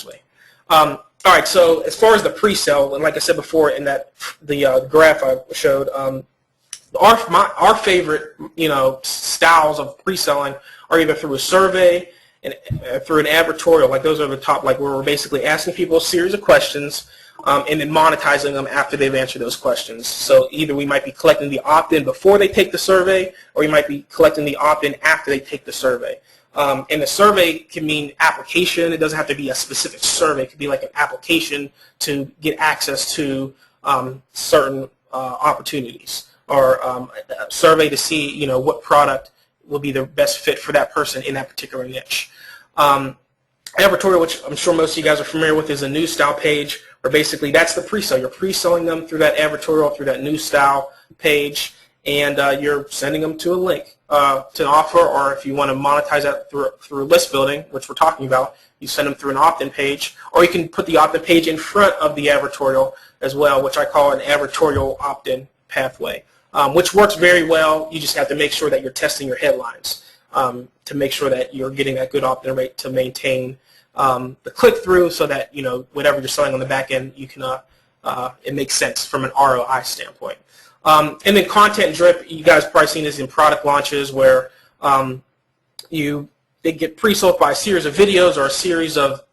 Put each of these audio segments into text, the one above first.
actually. All right, so as far as the pre-sale, and like I said before in that the graph I showed, our favorite styles of pre-selling are either through a survey and through an advertorial. Like those are the top, like where we're basically asking people a series of questions and then monetizing them after they've answered those questions. So either we might be collecting the opt-in before they take the survey, or we might be collecting the opt-in after they take the survey. And the survey can mean application. It doesn't have to be a specific survey. It could be like an application to get access to certain opportunities, or a survey to see what product will be the best fit for that person in that particular niche. Advertorial, which I'm sure most of you guys are familiar with, is a news style page, where basically that's the pre-sale. You're pre-selling them through that advertorial, through that news style page, and you're sending them to a link to an offer, or if you want to monetize that through list building, which we're talking about, you send them through an opt-in page, or you can put the opt-in page in front of the advertorial as well, which I call an advertorial opt-in pathway, which works very well. You just have to make sure that you're testing your headlines to make sure that you're getting that good opt-in rate to maintain the click-through, so that whatever you're selling on the back end, you can it makes sense from an ROI standpoint. And then content drip, you guys probably seen this in product launches, where they get pre-sold by a series of videos or a series of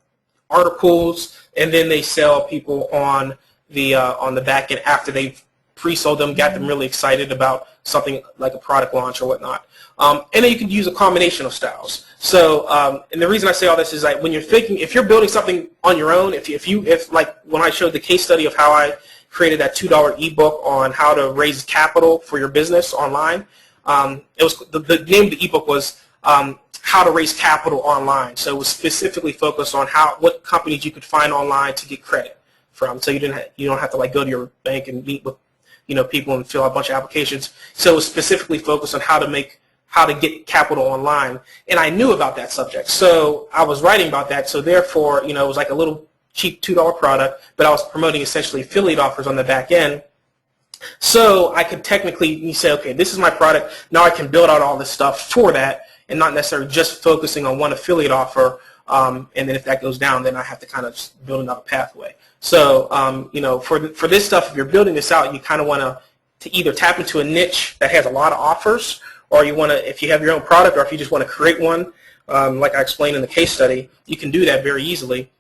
articles, and then they sell people on the back end after they've pre-sold them, got them really excited about something like a product launch or whatnot. And then you can use a combination of styles. So, and the reason I say all this is like when you're thinking, if you're building something on your own, if like when I showed the case study of how I created that $2 ebook on how to raise capital for your business online, it was the name of the ebook was how to raise capital online. So it was specifically focused on what companies you could find online to get credit from. So you don't have to like go to your bank and meet with people and fill out a bunch of applications. So it was specifically focused on how to get capital online, and I knew about that subject. So I was writing about that. So therefore, it was like a little cheap $2 product, but I was promoting essentially affiliate offers on the back end. So I could technically say, okay, this is my product. Now I can build out all this stuff for that, and not necessarily just focusing on one affiliate offer. And then if that goes down, then I have to kind of build another pathway. So, for this stuff, if you're building this out, you kind of want to either tap into a niche that has a lot of offers, or you want to, if you have your own product, or if you just want to create one, like I explained in the case study, you can do that very easily,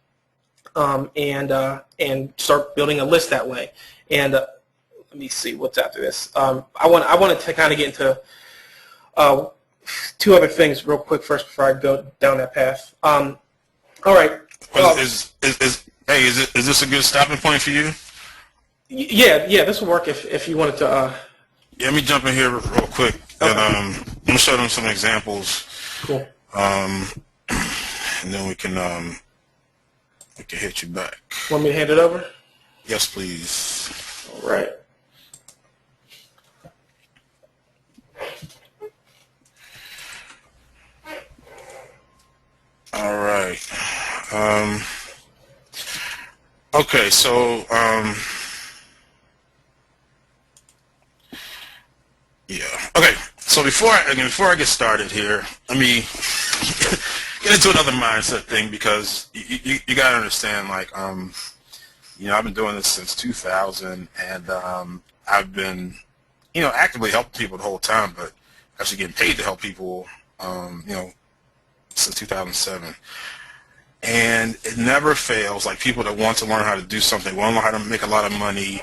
and start building a list that way. And let me see what's after this. I wanted to kind of get into two other things real quick first before I go down that path. All right. Is this a good stopping point for you? Yeah, this will work if you wanted to. Yeah, let me jump in here real quick, and I'm gonna show them some examples. Cool. And then we can hit you back. Want me to hand it over? Yes, please. All right. All right. Okay, so yeah. Okay, so before I get started here, let me get into another mindset thing, because you gotta understand, like I've been doing this since 2000, and I've been actively helping people the whole time, but actually getting paid to help people since 2007. And it never fails. Like, people that want to learn how to do something, want to learn how to make a lot of money.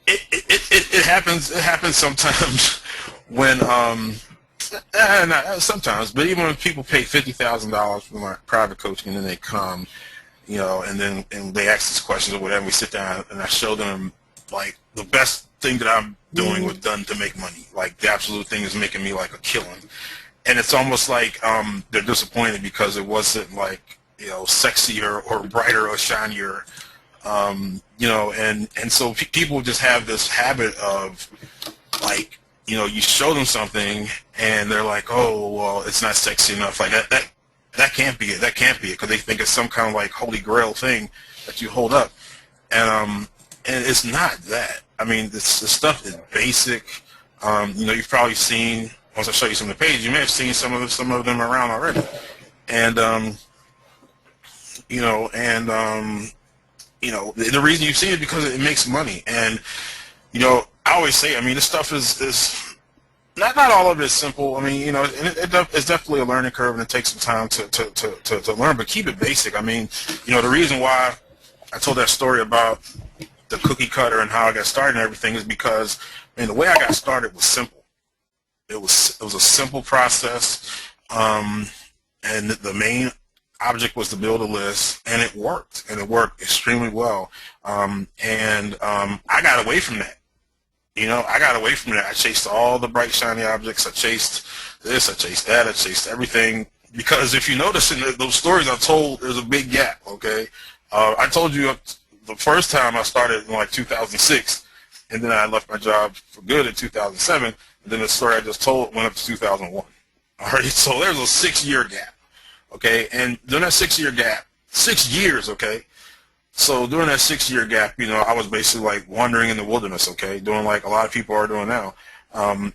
It happens sometimes when not sometimes, but even when people pay $50,000 for my private coaching, and then they come, and they ask us questions or whatever. We sit down and I show them like the best thing that I'm doing was done to make money. Like, the absolute thing is making me like a killing. And it's almost like they're disappointed because it wasn't like sexier or brighter or shinier, and so people just have this habit of, like, you show them something and they're like, oh, well, it's not sexy enough. Like, that can't be it. That can't be it, because they think it's some kind of like holy grail thing that you hold up, and it's not that. I mean, the stuff is basic. You've probably seen, once I show you some of the pages, you may have seen some of them around already, and and the reason you see it because it makes money. And I always say, I mean, this stuff is not all of it is simple. I mean, it's definitely a learning curve, and it takes some time to learn. But keep it basic. I mean, the reason why I told that story about the cookie cutter and how I got started and everything is because, the way I got started was simple. It was a simple process, and the main object was to build a list, and it worked, extremely well. I got away from that. I chased all the bright, shiny objects. I chased this, I chased that, I chased everything. Because if you notice in those stories I told, there's a big gap, okay? I told you the first time I started in like 2006, and then I left my job for good in 2007, and then the story I just told went up to 2001. All right, so there's a 6-year gap, okay? And during that 6-year gap, 6 years, okay? So during that 6-year gap, I was basically like wandering in the wilderness, okay? Doing like a lot of people are doing now. And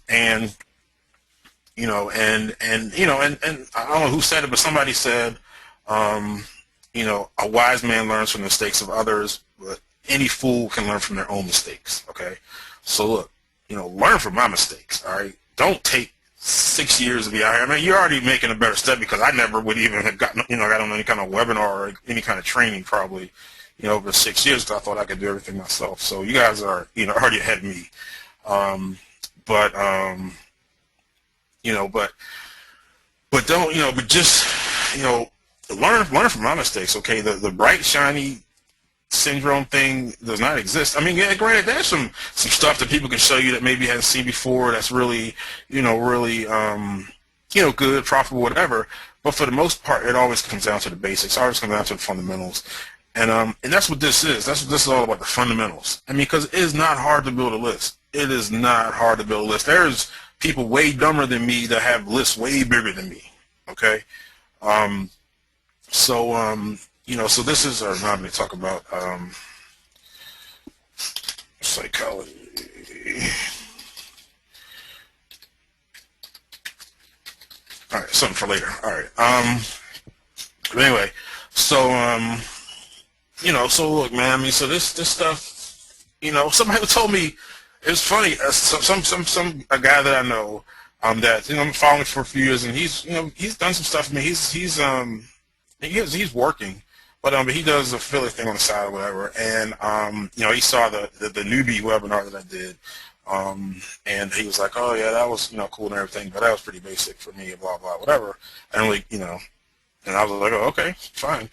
I don't know who said it, but somebody said, a wise man learns from the mistakes of others, but any fool can learn from their own mistakes, okay? So look, learn from my mistakes, all right? Don't take 6 years to be out here. I mean, you're already making a better step because I never would even have gotten, got on any kind of webinar or any kind of training probably, over 6 years because I thought I could do everything myself. So you guys are, already ahead of me. But don't, but just, learn from my mistakes, okay? The bright, shiny syndrome thing does not exist. I mean, yeah, granted, there's some stuff that people can show you that maybe you haven't seen before that's really, good, profitable, whatever. But for the most part, it always comes down to the basics. It always comes down to the fundamentals. And that's what this is. That's what this is all about, the fundamentals. I mean, because it is not hard to build a list. It is not hard to build a list. There's people way dumber than me that have lists way bigger than me, okay? So this is, now I'm going to talk about psychology. All right, something for later. All right. But anyway, so so look, man. I mean, so this stuff, somebody told me it was funny. A guy that I know, that I'm following for a few years, and he's done some stuff for me. He's working, but he does a affiliate thing on the side or whatever. And he saw the newbie webinar that I did. And he was like, oh yeah, that was cool and everything, but that was pretty basic for me, blah blah whatever. And like and I was like, oh, okay, fine.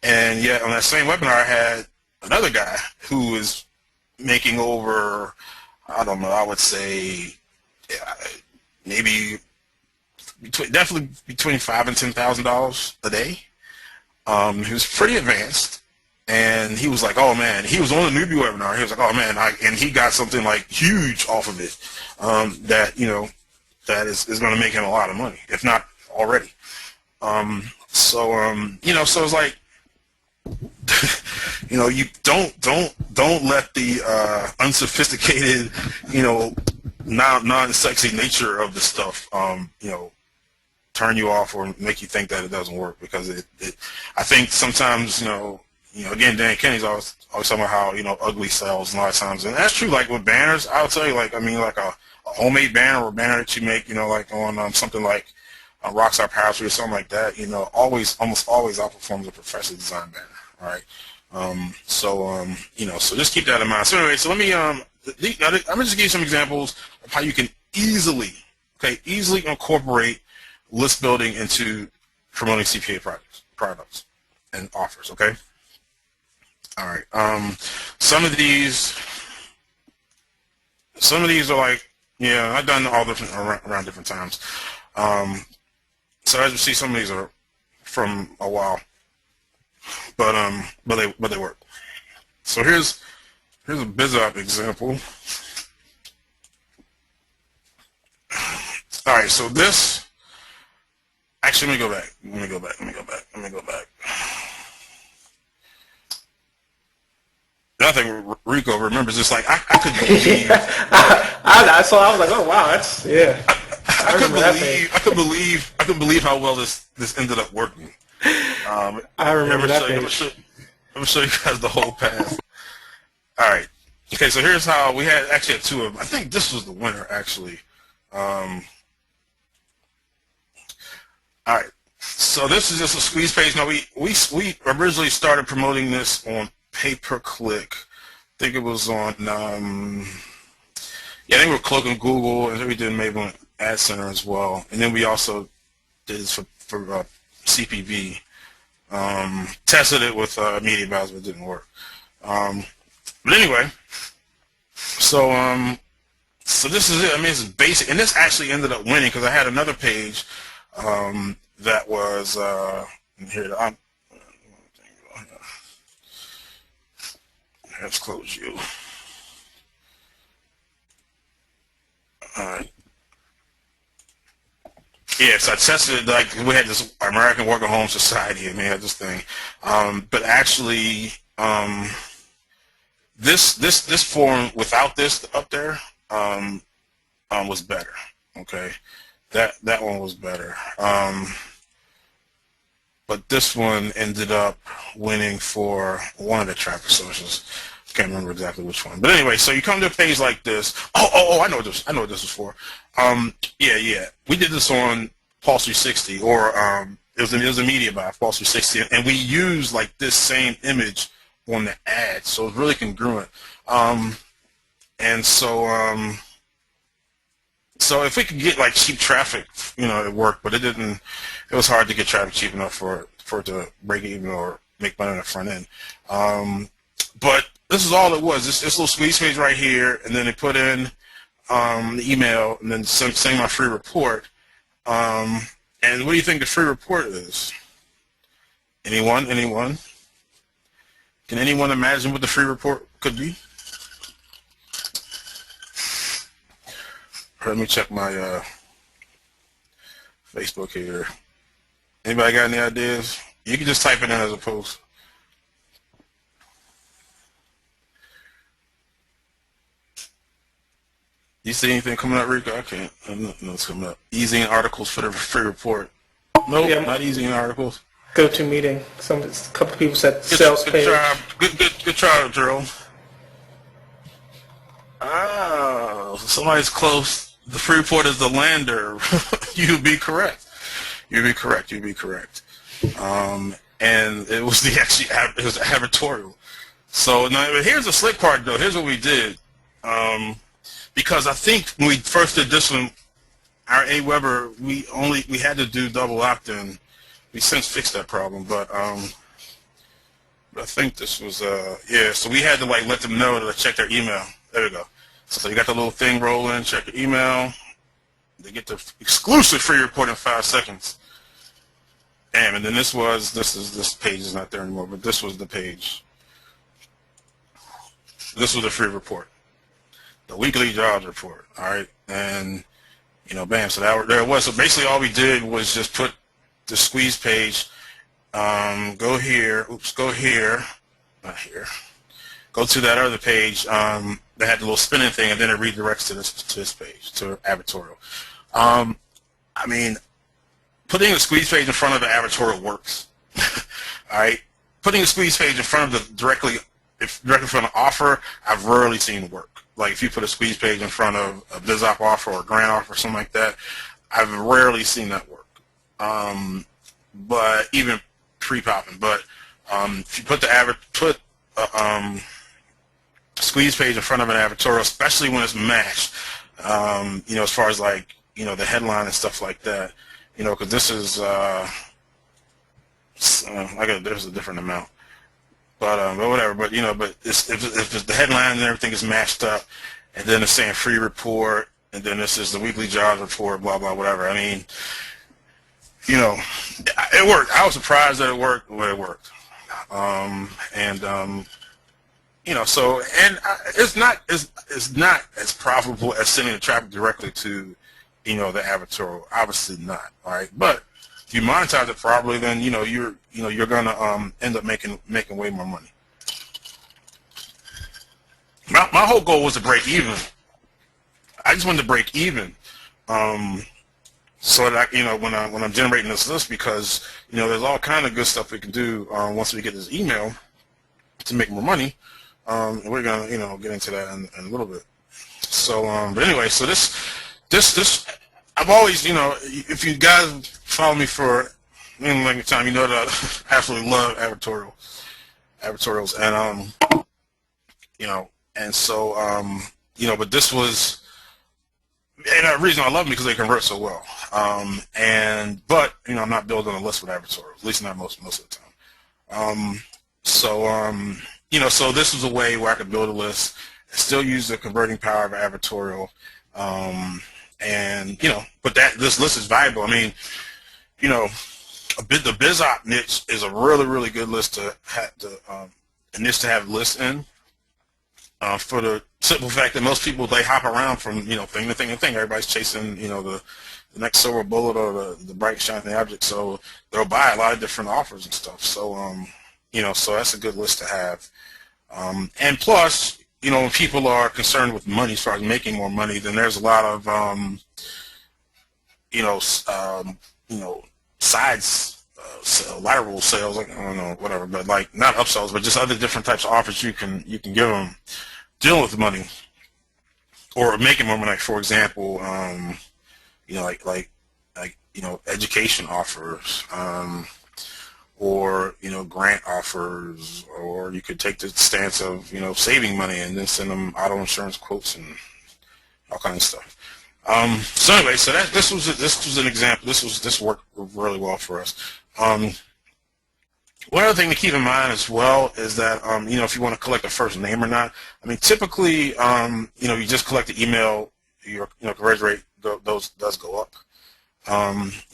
And yet on that same webinar I had another guy who was making over, I don't know, I would say maybe definitely between $5,000 and $10,000 a day. He was pretty advanced. And he was like, oh man, he was on the newbie webinar. He was like, oh man, and he got something like huge off of it, that is going to make him a lot of money, if not already. So it's like, you don't let the unsophisticated, non-sexy nature of the stuff, turn you off or make you think that it doesn't work, because I think sometimes, again, Dan Kenny's always talking about how, ugly sells a lot of times. And that's true, like with banners, I'll tell you, like a homemade banner or a banner that you make, like on something like Rockstar Parachute or something like that, almost always outperforms a professionally designed banner, all right? So just keep that in mind. So anyway, so let me, I'm going to just give you some examples of how you can easily incorporate list building into promoting CPA products and offers, okay? All right. Some of these are like, I've done all different around different times. So as you see, some of these are from a while, but they work. So here's a BizOp example. All right. So this, actually, let me go back. Nothing Rico remembers. It's like I could believe. So I was like, oh wow, that's I could believe how well this ended up working. I remember that I'm page. gonna show you guys the whole path. All right. Okay, so here's how we had actually had two of them. I think this was the winner actually. All right. So this is just a squeeze page. Now we originally started promoting this on pay-per-click. I think it was on yeah, they were Cloak and Google, and then we did maybe on Ad Center as well. And then we also did this for CPV. Tested it with media buyers, but it didn't work. But anyway, so so this is it. I mean, it's basic, and this actually ended up winning because I had another page that was here. Let's close you. All right. Yeah, so I tested it, like we had this American Worker Home Society, and we had this thing. But actually, this forum without this up there was better. Okay, that one was better. But this one ended up winning for one of the traffic sources. Can't remember exactly which one. But anyway, so you come to a page like this. Oh, I know what this. I know what this is for. Yeah. We did this on Pulse 360, or it was a media buy, Pulse 360, and we used like this same image on the ad, so it's really congruent. And so so if we could get like cheap traffic, it worked, but it didn't. It was hard to get traffic cheap enough for it to break even or make money on the front end. But this is all it was. This little squeeze page right here, and then they put in the email, and then saying my free report. And what do you think the free report is? Anyone? Can anyone imagine what the free report could be? Let me check my Facebook here. Anybody got any ideas? You can just type it in as a post. You see anything coming up, Rico? I can't. I don't know what's coming up. Easy articles for the free report. Nope, Yeah. not easy articles. Go-to meeting. A couple people said sales page. Good try, Drew. Oh, somebody's close. The free report is the lander. You'd be correct. And it was it was advertorial. So now here's the slick part, though. Here's what we did. Because I think when we first did this one, our AWeber, we had to do double opt-in. We since fixed that problem, but I think this was yeah. So we had to like let them know to check their email. There we go. So you got the little thing rolling. Check your email. They get the exclusive free report in 5 seconds. Damn. And then this page is not there anymore, but this was the page. This was the free report. The weekly jobs report, all right, and bam. So there it was. So basically, all we did was just put the squeeze page. Go here. Oops. Go here. Not here. Go to that other page. That had the little spinning thing, and then it redirects to this page, to advertorial. I mean, putting a squeeze page in front of the advertorial works. All right. Putting a squeeze page in front of directly in front of an offer, I've rarely seen work. Like if you put a squeeze page in front of a BizOp offer or a grant offer or something like that, I've rarely seen that work. But even pre-popping. But if you put a squeeze page in front of an advertorial, especially when it's matched, as far as like the headline and stuff like that, because this is there's a different amount. But whatever. But but if the headline and everything is matched up, and then it's saying free report, and then this is the weekly jobs report, blah blah whatever. I mean, it worked. I was surprised that it worked, but it worked. So it's not as profitable as sending the traffic directly to the advertorial. Obviously not. All right, but if you monetize it properly, then you're gonna end up making way more money. My whole goal was to break even. I just wanted to break even. so that when I'm generating this list, because there's all kind of good stuff we can do once we get this email to make more money. We're gonna get into that in a little bit. So but anyway, so this I've always if you guys follow me for any length of time, that I absolutely love advertorials, and so but this was. And the reason I love them because they convert so well. But I'm not building a list with advertorials, at least not most of the time. So this was a way where I could build a list and still use the converting power of advertorial. But this list is valuable. I mean, the BizOp niche is a really, really good list to have lists in. For the simple fact that most people, they hop around from thing to thing to thing. Everybody's chasing the next silver bullet or the bright shiny object, so they'll buy a lot of different offers and stuff. So so that's a good list to have. And plus, when people are concerned with money as far as making more money, then there's a lot of sides, lateral sales, like I don't know, whatever, but like not upsells, but just other different types of offers you can give them. Dealing with money or making more money, for example, education offers, or grant offers, or you could take the stance of saving money and then send them auto insurance quotes and all kinds of stuff. So anyway, so this was an example. This worked really well for us. One other thing to keep in mind as well is that, if you want to collect a first name or not, I mean, typically, you just collect the email, your conversion rate does go up,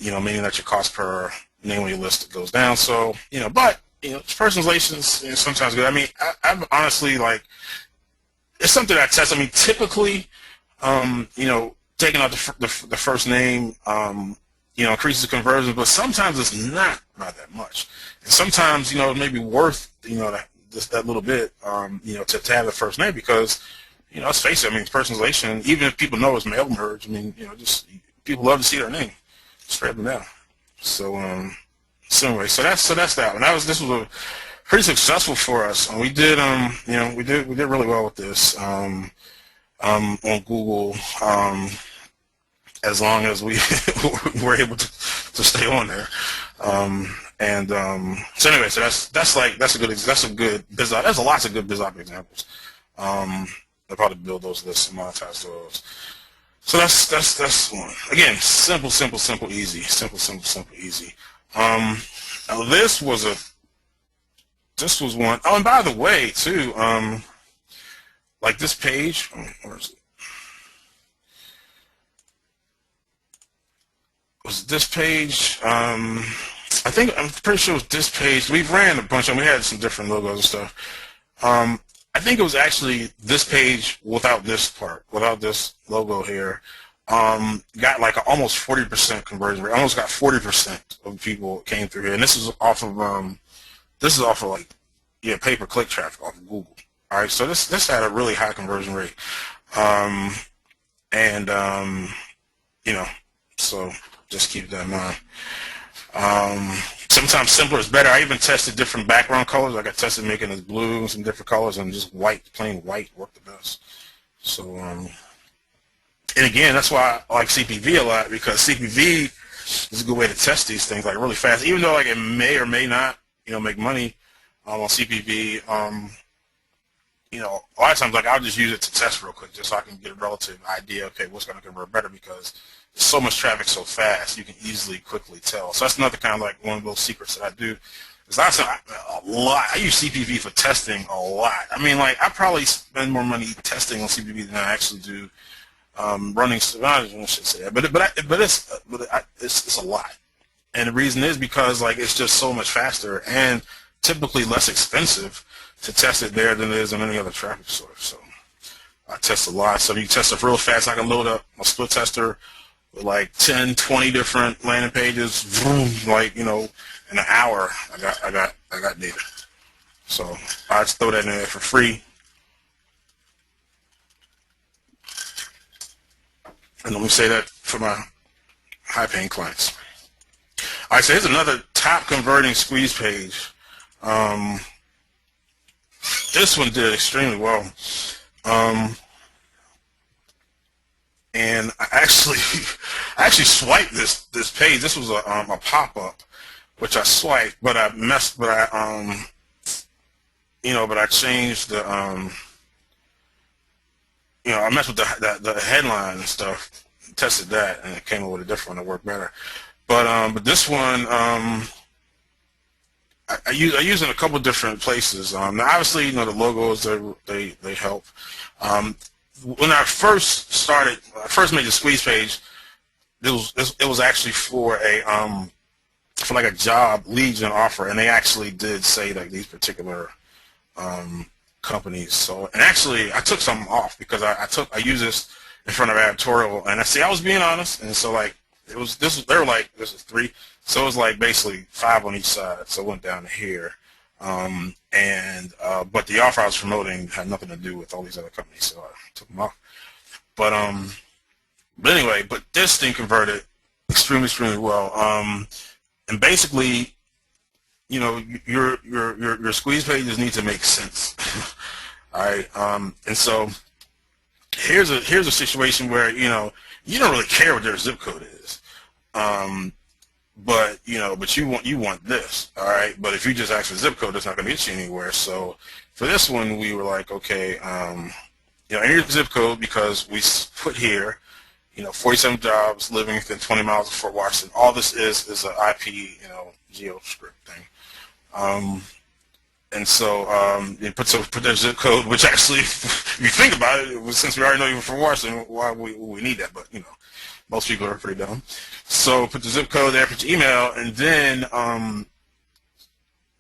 meaning that your cost per name on your list goes down. So, but, personalization is sometimes good. I mean, I'm honestly, it's something I test. I mean, typically, taking out the first name, increases the conversion, but sometimes it's not that much. And sometimes, it may be worth, that little bit, to have the first name because, let's face it, I mean, personalization, even if people know it's mail merge, I mean, just people love to see their name straight up and down. So, anyway, so that's that one. This was pretty successful for us. We did, we did really well with this, on Google, as long as we were able to stay on there. So anyway, so that's a good BizOp. There's lots of good BizOp examples. I'll probably build those lists and monetize those. So that's one. Again, simple, easy. Simple, easy. Now this was one. Oh, and by the way, too, like this page, where is it? Was this page? I'm pretty sure it was this page. We ran a bunch, and we had some different logos and stuff. I think it was actually this page without this part, without this logo here. Got like almost 40% conversion rate. Almost got 40% of people came through here, and this is off of like pay-per-click traffic off of Google. All right, so this had a really high conversion rate, so just keep that in mind. Sometimes simpler is better. I even tested different background colors. Like I tested making it blue and some different colors, and just white, plain white worked the best. So, and again, that's why I like CPV a lot, because CPV is a good way to test these things like really fast. Even though like it may or may not, make money on CPV. A lot of times like I'll just use it to test real quick, just so I can get a relative idea. Okay, what's going to convert better, because there's so much traffic so fast, you can quickly tell. So that's another kind of like one of those secrets that I do. I use CPV for testing a lot. I mean, like I probably spend more money testing on CPV than I actually do running. I should say that, but it's a lot. And the reason is because like it's just so much faster and typically less expensive to test it there than it is on any other traffic source. So I test a lot. So if you test it real fast, I can load up a split tester with like 10, 20 different landing pages, vroom, like, in an hour, I got data. So I just throw that in there for free. And let me say that for my high-paying clients. All right, so here's another top converting squeeze page. This one did extremely well. And I actually swiped this page. This was a pop-up, which I swiped, but I changed the I messed with the headline and stuff, tested that, and it came up with a different one that worked better. But this one, I use in a couple different places. Now, obviously, the logos they help. When I first made the squeeze page, it was actually for like a job lead gen offer, and they actually did say like these particular companies. So, and actually, I took some off because I used this in front of editorial, and I was being honest, and so like they were like, this is 3, so it was like basically 5 on each side, so it went down to here, but the offer I was promoting had nothing to do with all these other companies, so I took them off. But anyway, but this thing converted extremely well, and basically, your squeeze pages need to make sense. All right, and so here's a situation where you don't really care what their zip code is, but you want this, all right. But if you just ask for zip code, it's not going to get you anywhere. So for this one, we were like, okay, enter your zip code, because we put here, 47 jobs living within 20 miles of Fort Washington. All this is an IP, geo script thing. And so you put their zip code, which actually, if you think about it, since we already know you're from Washington, why we need that? But most people are pretty dumb. So put the zip code there, put your email, and then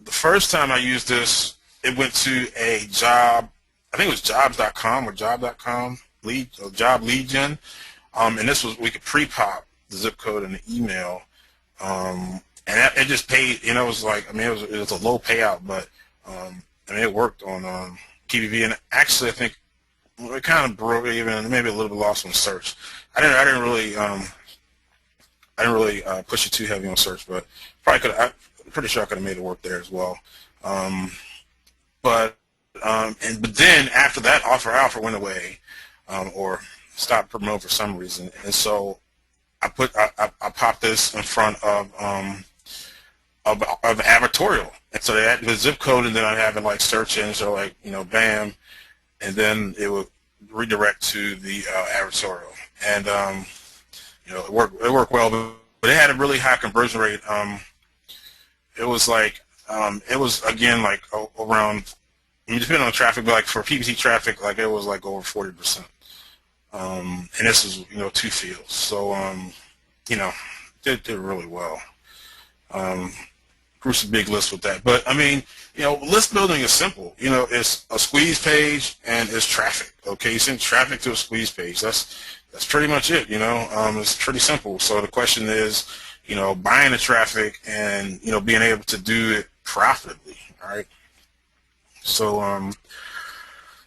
the first time I used this, it went to a job. I think it was jobs.com or job.com job lead gen, and this was, we could pre-pop the zip code and the email, and it just paid. It was like, it was a low payout, but it worked on PPV, and actually I think it kind of broke even, maybe a little bit lost on search. I didn't really push it too heavy on search, but probably could. I'm pretty sure I could have made it work there as well. But then after that, offer went away, or stopped promoting for some reason, and so I popped this in front of advertorial, and so they had the zip code, and then I have it like search in, so like bam, and then it would redirect to the advertorial, and it worked well, but it had a really high conversion rate. It was like it was again like around, depending on traffic, but like for PPC traffic, like it was like over 40%. And this is 2 fields, so did really well. Grew some big lists with that, but list building is simple. It's a squeeze page and it's traffic. Okay, you send traffic to a squeeze page. That's pretty much it. It's pretty simple. So the question is, buying the traffic and being able to do it profitably. All right. So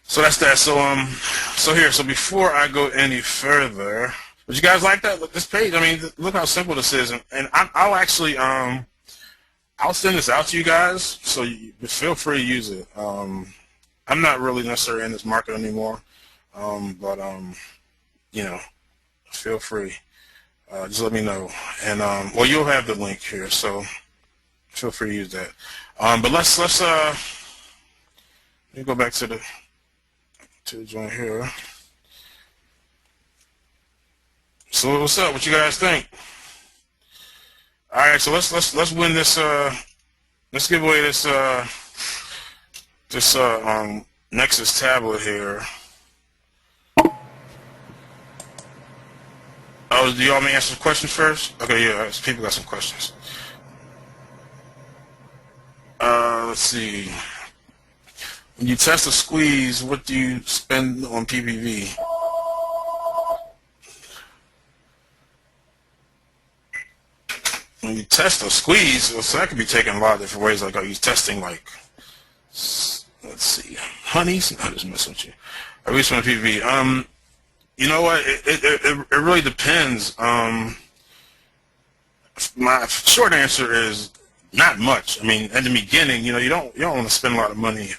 so that's that. So before I go any further, would you guys like that? Look, this page. Look how simple this is, and I'll actually I'll send this out to you guys, so you feel free to use it. I'm not really necessarily in this market anymore, but feel free. Just let me know, and well, you'll have the link here, so feel free to use that. But let's let me go back to the joint here. So what's up? What you guys think? All right, so let's win this. Let's give away this Nexus tablet here. Oh, do y'all want me to answer some questions first? Okay, yeah, people got some questions. Let's see. When you test a squeeze, what do you spend on PPV? When you test a squeeze, so that could be taken a lot of different ways. Like, are you testing, like, let's see, honeys? No, just messing with you. Are we spending PPV? You know what? It really depends. my short answer is not much. I mean, in the beginning, you don't want to spend a lot of money.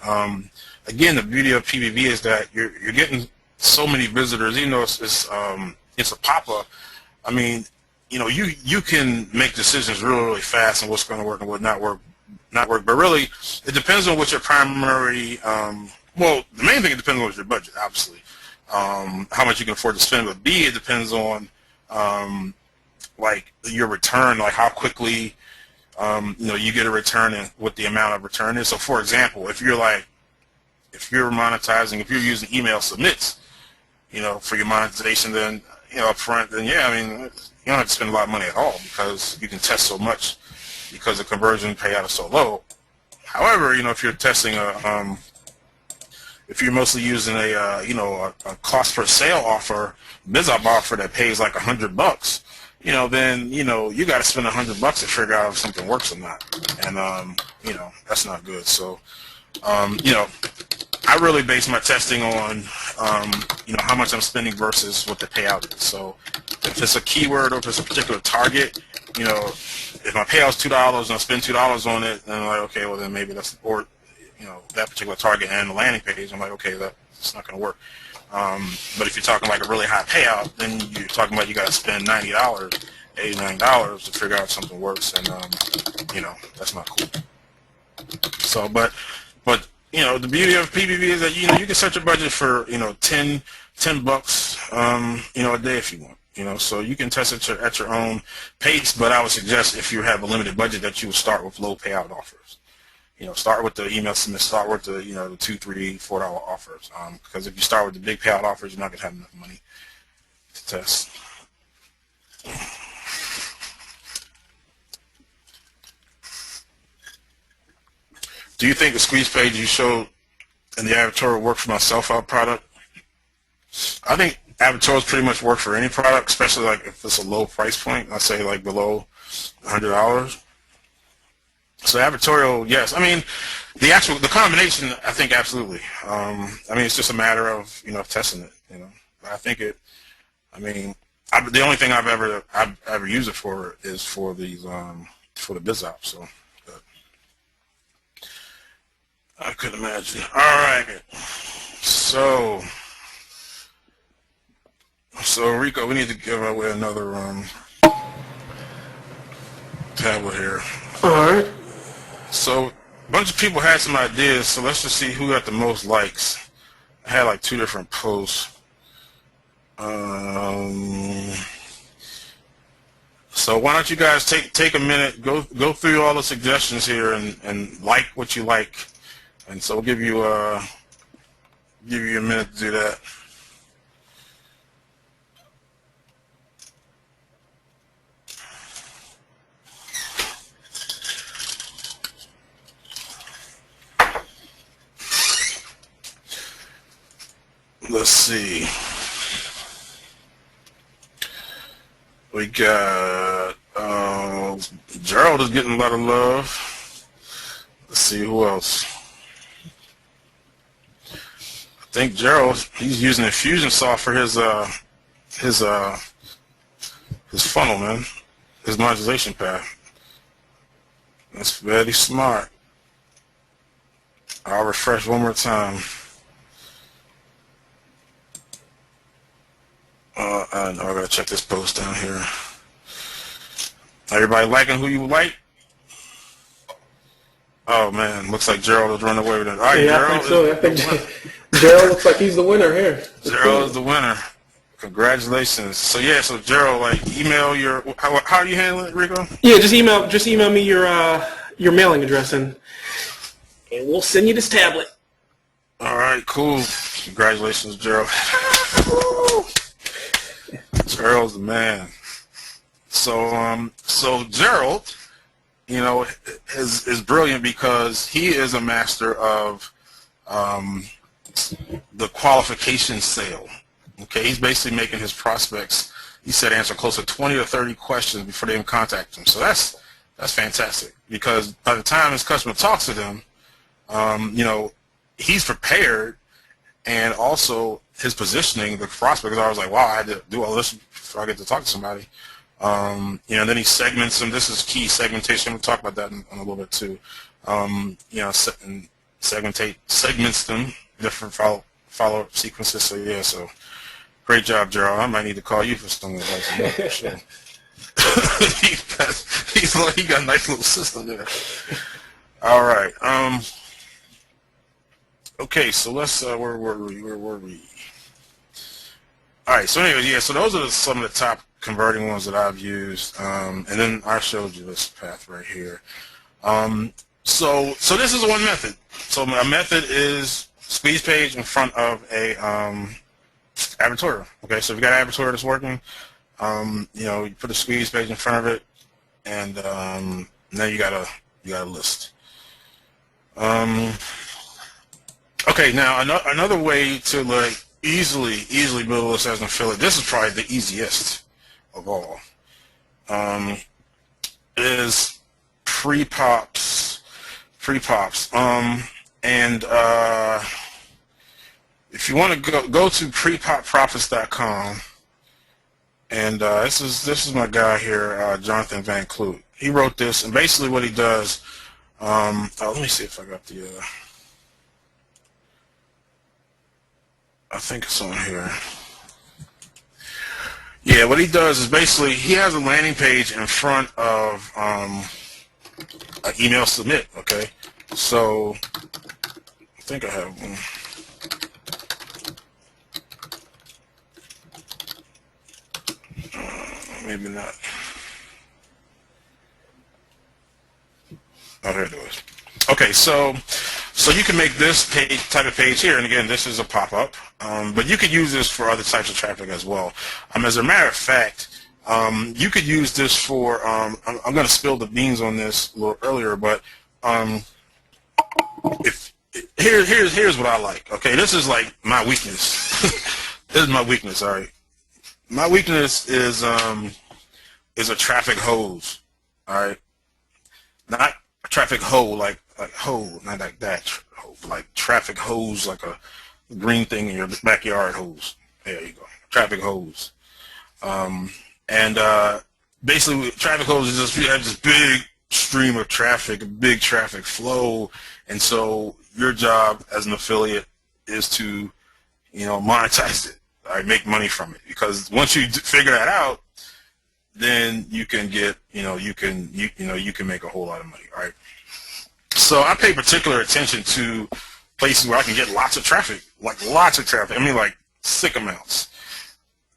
Again, the beauty of PPV is that you're getting so many visitors. Even though it's a pop-up, I mean, you can make decisions really fast on what's going to work and what not work. But really, it depends on what your primary. Well, the main thing, it depends on your budget, obviously, how much you can afford to spend. But B, it depends on like your return, like how quickly you get a return and what the amount of return is. So, for example, if you're monetizing, if you're using email submits, for your monetization, then up front, then yeah, I mean, you don't have to spend a lot of money at all because you can test so much because the conversion payout is so low. However, if you're testing if you're mostly using a cost per sale offer, BizOp offer that pays like $100, then you got to spend $100 to figure out if something works or not, and that's not good. So I really base my testing on how much I'm spending versus what the payout is. So if it's a keyword or if it's a particular target, if my payout's $2 and I spend $2 on it, then I'm like, okay, well then maybe that's, or that particular target and the landing page, I'm like, okay, that's not going to work. But if you're talking like a really high payout, then you're talking about you got to spend $90, $89 to figure out if something works, and that's not cool. So, but the beauty of PPV is that you can set your budget for $10 a day if you want. So you can test it at your own pace. But I would suggest if you have a limited budget that you would start with low payout offers. Start with the email submit, start with the the $2, $3, $4 offers. Because if you start with the big payout offers, you're not gonna have enough money to test. Do you think the squeeze page you showed in the advertorial work for my self-help product? I think advertorials pretty much work for any product, especially like if it's a low price point. I say like below $100. So advertorial, yes. I mean, the combination, I think absolutely. I mean, it's just a matter of testing it. I think it. I mean, the only thing I've ever used it for is for these for the BizOp. So. I could imagine. All right. So Rico, we need to give away another tablet here. All right. So a bunch of people had some ideas. So let's just see who got the most likes. I had like 2 different posts. So why don't you guys take a minute, go through all the suggestions here and like what you like. And so we'll give you a minute to do that. Let's see. We got Gerald is getting a lot of love. Let's see who else. I think Gerald, he's using Infusionsoft for his funnel, man, his monetization path. That's very smart. I'll refresh one more time. I gotta check this post down here. Everybody liking who you like? Oh man, looks like Gerald is running away with it. All right, yeah, Gerald. I think so. I think Gerald looks like he's the winner here. Gerald is the winner. Congratulations. So yeah, so Gerald, like, email your how are you handling it, Rico? Yeah, just email me your mailing address and we'll send you this tablet. All right, cool. Congratulations, Gerald. Gerald's the man. So Gerald, is brilliant because he is a master of the qualification sale. Okay, he's basically making his prospects, he said, answer close to 20 or 30 questions before they even contact him. So that's fantastic because by the time his customer talks to them, he's prepared, and also his positioning, the prospect is always like, wow, I had to do all this before I get to talk to somebody. Then he segments them. This is key segmentation. We'll talk about that in a little bit too. And segments them, different follow-up sequences. So yeah, so great job, Gerald. I might need to call you for some advice. For sure. he got a nice little system there. All right. Okay, so let's where were we? All right. So anyways, yeah. So those are some of the top converting ones that I've used, and then I showed you this path right here. So this is one method. So my method is squeeze page in front of a advertorial. Okay, so if you got an advertorial that's working, you put a squeeze page in front of it, and then you got a list. Okay, now another way to like easily build a list as an affiliate. This is probably the easiest of all. Is pre-pops. And if you want to go to prepopprofits.com, and this is my guy here, Jonathan Van Kloot. He wrote this, and basically what he does. Let me see if I got the. I think it's on here. Yeah, what he does is basically he has a landing page in front of an email submit. Okay, so I think I have one. Maybe not. Oh, here it is. Okay, so you can make this type of page here, and again, this is a pop-up, but you could use this for other types of traffic as well. As a matter of fact, you could use this for, I'm going to spill the beans on this a little earlier, but here's what I like. Okay, this is like my weakness. This is my weakness. All right, my weakness is a traffic hose. All right, not a traffic hole like hole, not like that. Like traffic hose, like a green thing in your backyard hose. There you go, traffic hose. Basically, traffic hose is just you have this big stream of traffic, a big traffic flow, and so your job as an affiliate is to, monetize it, all right, make money from it. Because once you figure that out, then you can get, you can make a whole lot of money, all right? So I pay particular attention to places where I can get lots of traffic, like lots of traffic. I mean, like sick amounts.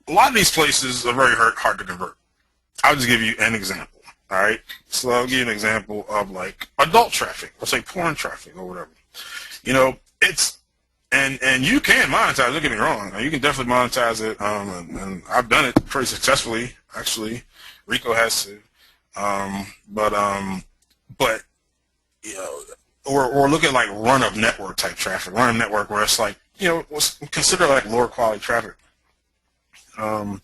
A lot of these places are very hard to convert. I'll just give you an example, all right? So I'll give you an example of like adult traffic, or say porn traffic or whatever. It's, and you can monetize, don't get me wrong. You can definitely monetize it, and I've done it pretty successfully, actually. Rico has to. But or look at like run of network type traffic, run of network where it's like, what's considered like lower quality traffic. But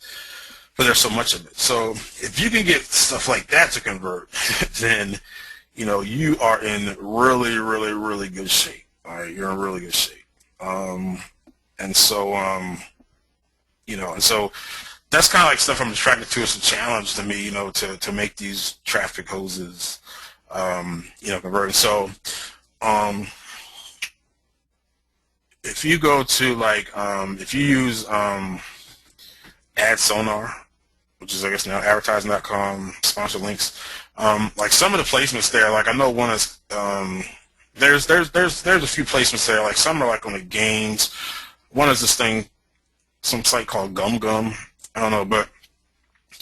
there's so much of it. So if you can get stuff like that to convert, then, you are in really, really, really good shape. All right, you're in really good shape. And so that's kind of like stuff I'm attracted to. It's a challenge to me, to make these traffic hoses, convert. So, if you go to like, if you use Ad Sonar, which is I guess now advertising.com, sponsor links, like some of the placements there, like I know one is, there's a few placements there, like some are like on the games. One is this thing, some site called Gum Gum. I don't know, but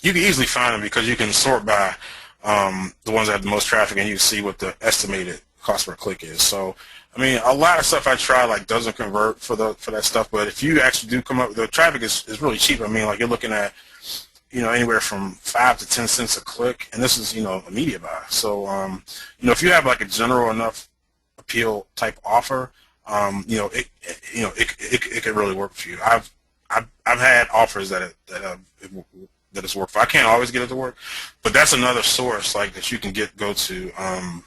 you can easily find them because you can sort by the ones that have the most traffic, and you see what the estimated cost per click is. So, I mean, a lot of stuff I try like doesn't convert for that stuff, but if you actually do come up, the traffic is really cheap. I mean, like you're looking at, anywhere from 5 to 10 cents a click, and this is, a media buy. So, if you have like a general enough appeal type offer, it could really work for you. I've had offers that it's worked for. I can't always get it to work, but that's another source like that you can go to. And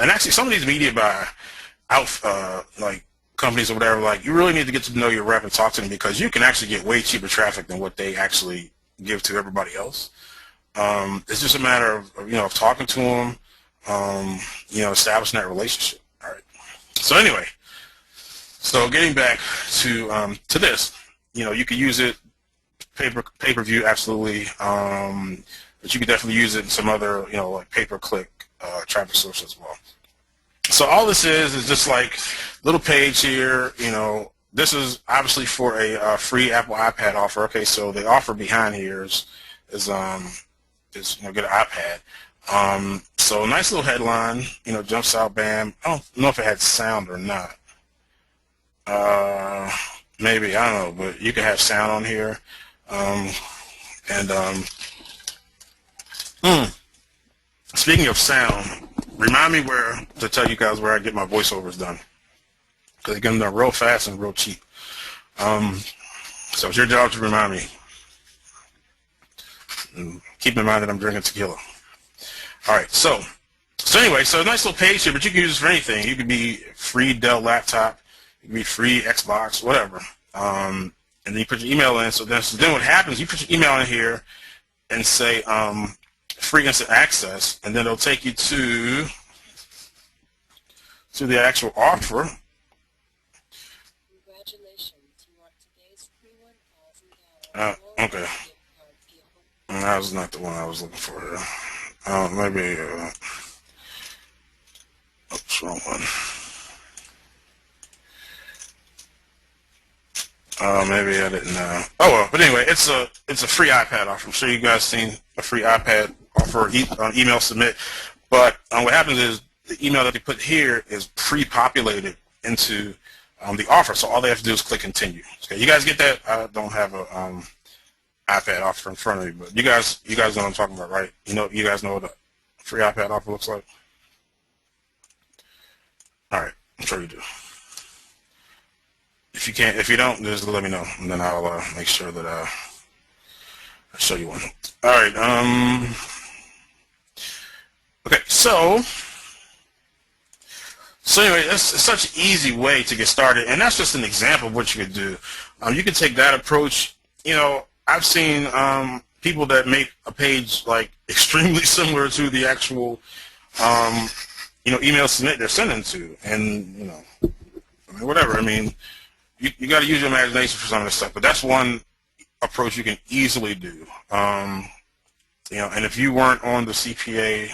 actually some of these media buy like companies or whatever, like you really need to get to know your rep and talk to them, because you can actually get way cheaper traffic than what they actually give to everybody else. It's just a matter of talking to them, establishing that relationship. All right. So anyway, so getting back to this, you could use it pay-per-view, absolutely, but you could definitely use it in some other, like pay-per-click traffic source as well. So all this is just like a little page here. This is obviously for a free Apple iPad offer. Okay, so the offer behind here is get an iPad. So nice little headline, jumps out, bam. I don't know if it had sound or not. Maybe, I don't know, but you can have sound on here. Speaking of sound, remind me to tell you guys where I get my voiceovers done, because they get them done real fast and real cheap. So it's your job to remind me. And keep in mind that I'm drinking tequila. All right, so anyway, so a nice little page here, but you can use this for anything. You could be free Dell laptop, you can be free Xbox, whatever. And then you put your email in. So then what happens? You put your email in here and say free instant access, and then it'll take you to the actual offer. Congratulations, you want today's free $1,000. Okay. That was not the one I was looking for. Maybe. Oops, wrong one. Maybe I didn't. Oh well, but anyway, it's a free iPad offer. I'm sure you guys seen a free iPad offer email submit. But what happens is the email that they put here is pre-populated into the offer. So all they have to do is click continue. Okay, you guys get that? I don't have a iPad offer in front of me, but you guys know what I'm talking about, right? You guys know what a free iPad offer looks like. All right, I'm sure you do. If you don't, just let me know, and then I'll make sure that I'll show you one. All right. Okay. So anyway, it's such an easy way to get started, and that's just an example of what you could do. You can take that approach. I've seen people that make a page like extremely similar to the actual email submit they're sending to, and whatever. I mean, you got to use your imagination for some of this stuff, but that's one approach you can easily do. And if you weren't on the CPA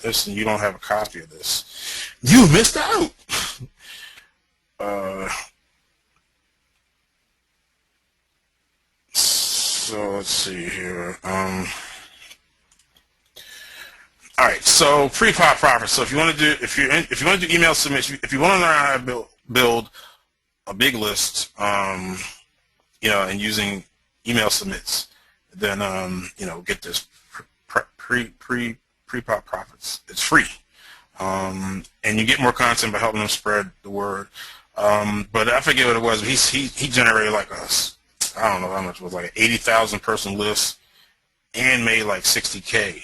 this and you don't have a copy of this, you missed out. So let's see here. All right, so pre-pop profit. So if you want to do email submission, if you want to learn how to build a big list, and using email submits, then get this pre-pop profits. It's free, and you get more content by helping them spread the word. But I forget what it was. He generated like I don't know how much it was, like an 80,000 person list, and made like 60K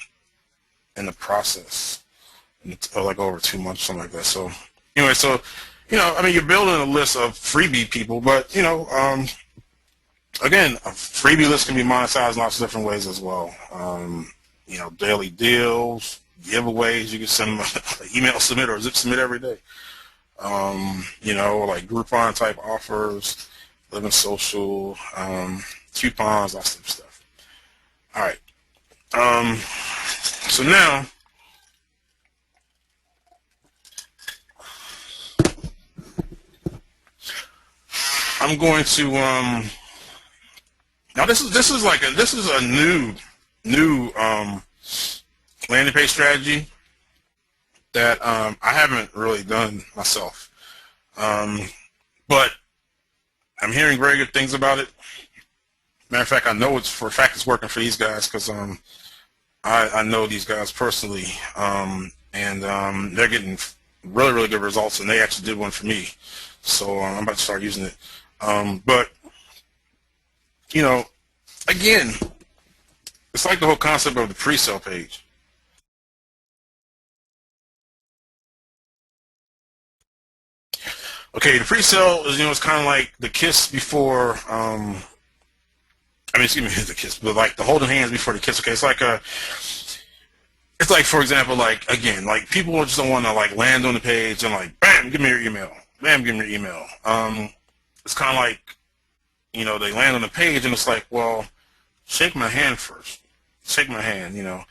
in the process, like over 2 months, something like that. So anyway, you're building a list of freebie people, but again, a freebie list can be monetized in lots of different ways as well. Daily deals, giveaways. You can send them an email submit or zip submit every day. Like Groupon type offers, Living Social, coupons, that type of stuff. All right. So now, I'm going to now this is a new landing page strategy that I haven't really done myself, but I'm hearing very good things about it. Matter of fact, I know it's working for these guys, because I know these guys personally, and they're getting really, really good results, and they actually did one for me. So I'm about to start using it. But again, it's like the whole concept of the pre-sale page. Okay, the pre-sale is it's kind of like the kiss before I mean, excuse me, the kiss, but like the holding hands before the kiss. Okay, it's like, for example, like, again, like, people just don't want to, like, land on the page and, like, bam, give me your email. Bam, give me your email. It's kind of like, you know, they land on the page and it's like, well, shake my hand first. Shake my hand, you know.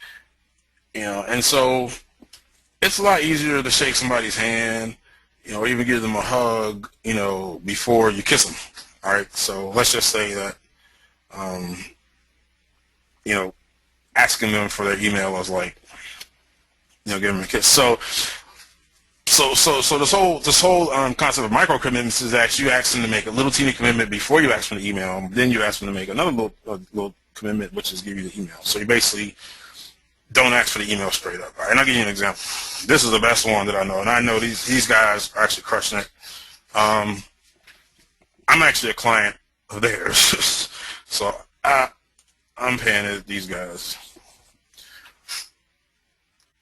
And so it's a lot easier to shake somebody's hand, you know, or even give them a hug, you know, before you kiss them. All right, so let's just say that, you know, asking them for their email was like, you know, give them a kiss. So this whole concept of micro commitments is that you ask them to make a little teeny commitment before you ask for the email. Then you ask them to make another little commitment, which is give you the email. So you basically don't ask for the email straight up. All right, and I'll give you an example. This is the best one that I know, and I know these guys are actually crushing it. I'm actually a client of theirs, so I'm paying these guys,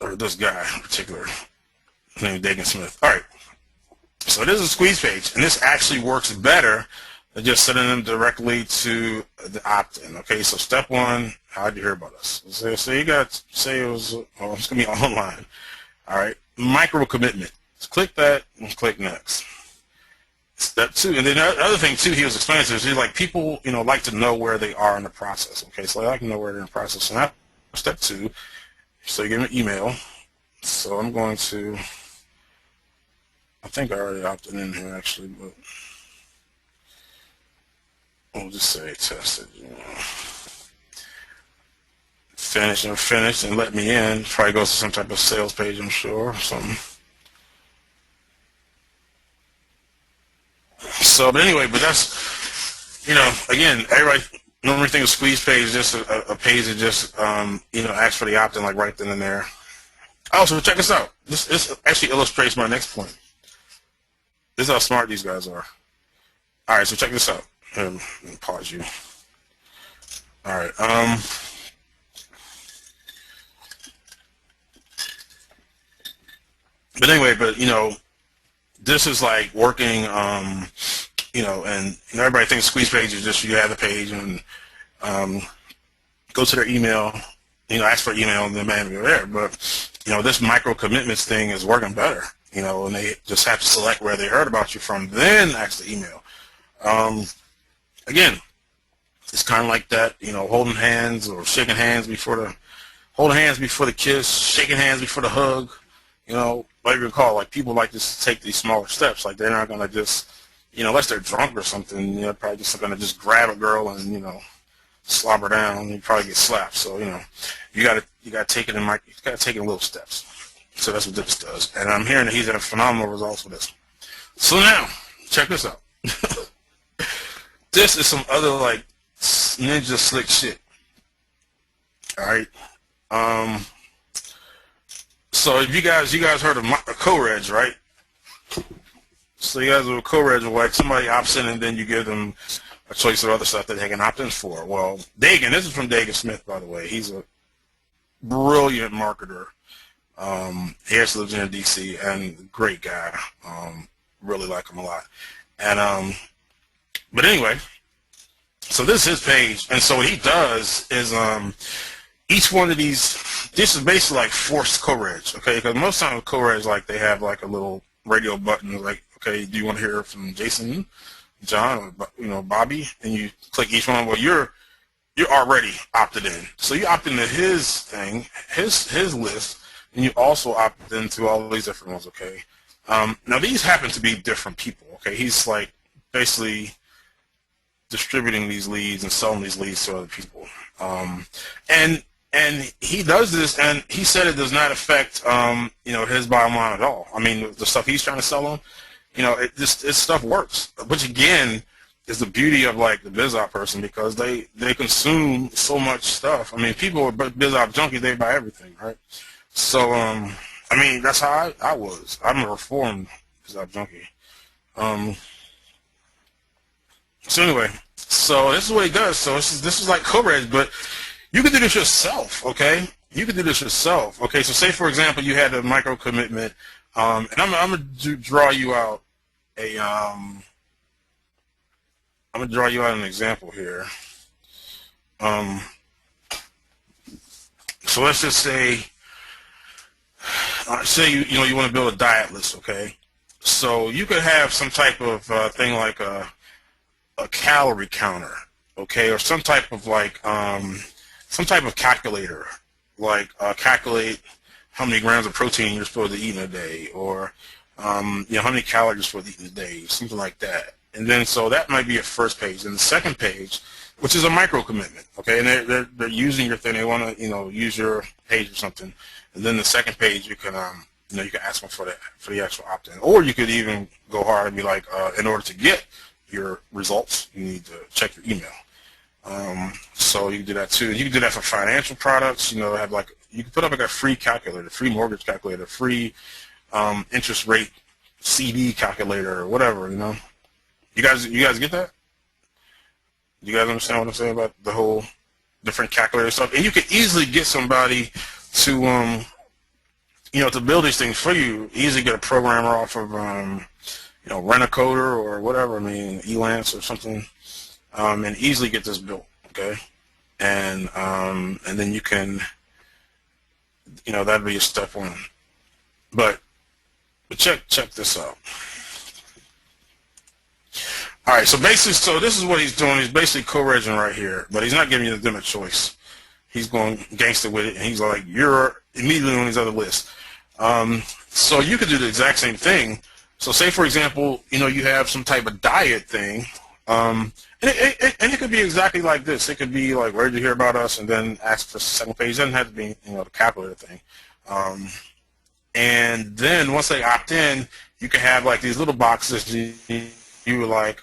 or this guy in particular, named Dagan Smith. All right, so this is a squeeze page, and this actually works better than just sending them directly to the opt-in. Okay, so step one, how'd you hear about us? So you got, say it was, oh, it's gonna be online. All right, micro commitment. Just click that and click next. Step two, and then the other thing too, he was explaining to us, he's like, people, you know, like to know where they are in the process. Okay, so they like to know where they're in the process. So now, step two, so you get an email. So I'm going to, I think I already opted in here actually, but we'll just say tested, you know. Finish and let me in. Probably goes to some type of sales page, I'm sure, or something. So, but anyway, but that's, you know, again, everybody normally thinks a squeeze page is just a page that just, you know, asks for the opt-in like right then and there. Also, check this out. This actually illustrates my next point. This is how smart these guys are. All right, so check this out. Let me pause you. All right. But anyway, you know, this is like working, you know, and everybody thinks squeeze page is just you have the page and go to their email, you know, ask for email and then man, you're there. But, you know, this micro commitments thing is working better, you know, and they just have to select where they heard about you from, then ask the email. Again, it's kind of like that, you know, holding hands or shaking hands before the kiss, shaking hands before the hug, you know, whatever you call it. Like, people like to take these smaller steps. Like, they're not going to just, you know, unless they're drunk or something, you know, probably just going to just grab a girl and, you know, slobber down. You probably get slapped. So, you know, you got to take it in little steps. So that's what this does. And I'm hearing that he's had phenomenal results with this. So now, check this out. This is some other, like, ninja slick shit. All right. So if you guys heard of co-reg, right? So you guys with co-reg, like somebody opts in and then you give them a choice of other stuff that they can opt in for. Well, Dagan, this is from Dagan Smith, by the way. He's a brilliant marketer. He actually lives in DC and great guy. Really like him a lot. And but anyway, so this is his page, and so what he does is each one of these, this is basically like forced co-reg, okay? Because most times co-reg, like, they have like a little radio button, like, okay, do you want to hear from Jason, John, or, you know, Bobby? And you click each one. Well, you're already opted in, so you opt into his thing, his list, and you also opt into all these different ones, okay? Now these happen to be different people, okay? He's like basically distributing these leads and selling these leads to other people, and he does this, and he said it does not affect, you know, his bottom line at all. I mean, the stuff he's trying to sell them, you know, this stuff works. Which again is the beauty of like the BizOp person, because they consume so much stuff. I mean, people are BizOp junkies; they buy everything, right? So, I mean, that's how I was. I'm a reformed BizOp junkie. So anyway, so this is what he does. So this is like co-reg, but you can do this yourself, okay? You can do this yourself, okay? So say, for example, you had a micro commitment, and I'm gonna draw you out an example here. Um, so let's just say, you want to build a diet list, okay? So you could have some type of thing like a calorie counter, okay, or some type of calculator, like calculate how many grams of protein you're supposed to eat in a day, or how many calories you're supposed to eat in a day, something like that. And then so that might be your first page. And the second page, which is a micro commitment, okay, and they're using your thing. They want to use your page or something. And then the second page, you can you can ask them for the actual opt-in, or you could even go hard and be like, in order to get your results, you need to check your email. So you can do that too. You can do that for financial products. You can put up like a free calculator, free mortgage calculator, free interest rate CD calculator, or whatever. You guys get that? You guys understand what I'm saying about the whole different calculator stuff? And you can easily get somebody to to build these things for you. Easily get a programmer off of Rent-A-Coder or whatever. Elance or something, and easily get this built. Okay, and then you can, that'd be a step one. But check this out. All right, so basically, this is what he's doing. He's basically co-regging right here, but he's not giving them a choice. He's going gangster with it, and he's like, you're immediately on these other lists. So you could do the exact same thing. So say, for example, you have some type of diet thing, and it could be exactly like this. It could be like, where did you hear about us? And then ask for the second page. It doesn't have to be, the calculator thing. And then once they opt in, you can have like these little boxes. You like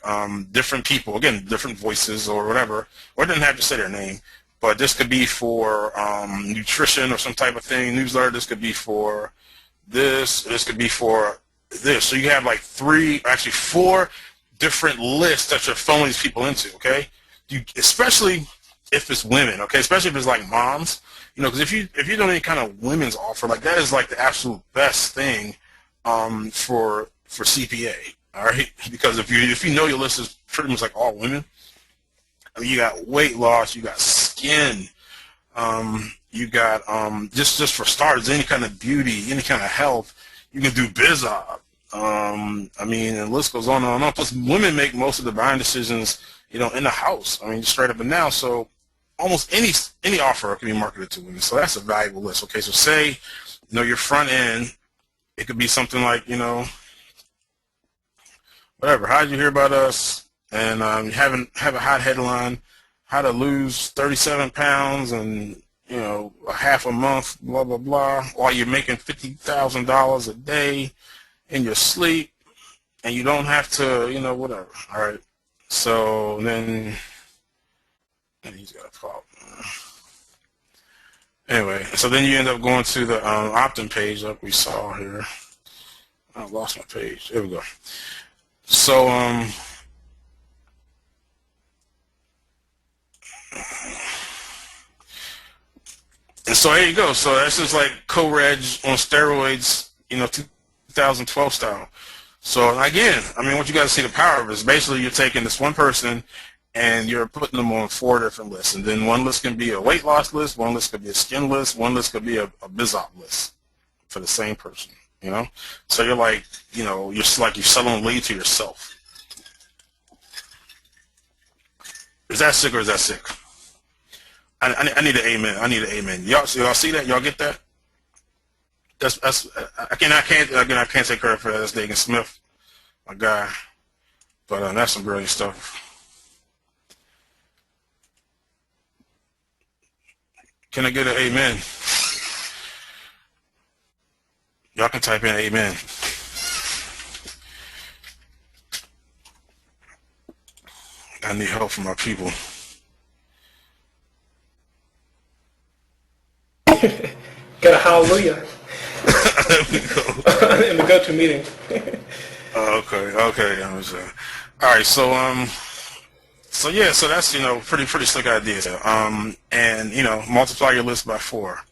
different people, again, different voices or whatever, or it doesn't have to say their name, but this could be for nutrition or some type of thing, newsletter. This could be for this could be for this. So you have like 4 different lists that you're phoning these people into, okay? Especially if it's women, okay? Especially if it's like moms, because if you're doing any kind of women's offer, like that is like the absolute best thing for CPA. All right, because if you know your list is pretty much like all women, you got weight loss, you got skin, you got just for starters, any kind of beauty, any kind of health. You can do biz op. And the list goes on and on and on. Plus, women make most of the buying decisions, in the house. Just straight up and down. So almost any offer can be marketed to women. So that's a valuable list. Okay, so say your front end, it could be something like whatever. How did you hear about us? And have a hot headline: how to lose 37 pounds in a half a month, blah blah blah, while you're making $50,000 a day in your sleep, and you don't have to, whatever. All right. So then, and he's got a problem. Anyway, so then you end up going to the opt-in page like we saw here. I lost my page. There we go. So and so there you go. So that's just like co-reg on steroids, 2012 style. So again, what you got to see the power of is basically you're taking this one person and you're putting them on 4 different lists. And then one list can be a weight loss list, one list could be a skin list, one list could be a biz op list for the same person. So you're like, you're selling lead to yourself. Is that sick or is that sick? I need an amen. I need an amen. Y'all see that? Y'all get that? I can't take credit for that. That's Dagan Smith, my guy. But that's some brilliant stuff. Can I get an amen? Y'all can type in amen. I need help from my people. Got a hallelujah. There we go. In the go-to meeting. Okay. All right, so that's pretty slick idea. And multiply your list by 4.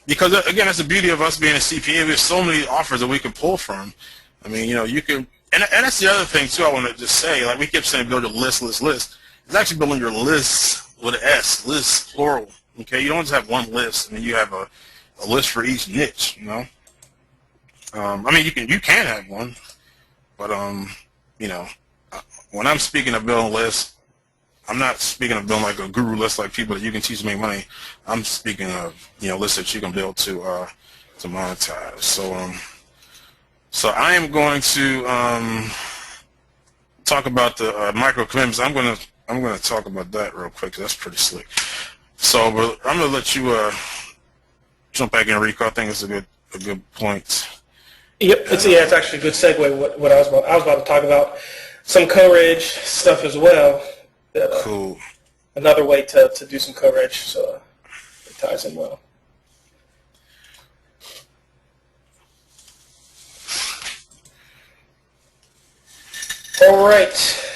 Because again, that's the beauty of us being a CPA. There's so many offers that we can pull from. You can, and that's the other thing too. I want to just say, like we kept saying, build a list. It's actually building your list with an S, list, plural. Okay, you don't just have one list, and then you have a list for each niche. You know, I mean, you can have one, but you know, when I'm speaking of building lists, I'm not speaking of building like a guru list like people that you can teach to make money. I'm speaking of, you know, lists that you can build to monetize. So I am going to talk about the micro commitments. I'm gonna talk about that real quick 'cause that's pretty slick. So, but I'm gonna let you jump back in, Rico. I think it's a good point. Yep, it's actually a good segue. What I was about to talk about some co-reg stuff as well. That, Cool. Another way to do some co-reg, so it ties in well. All right.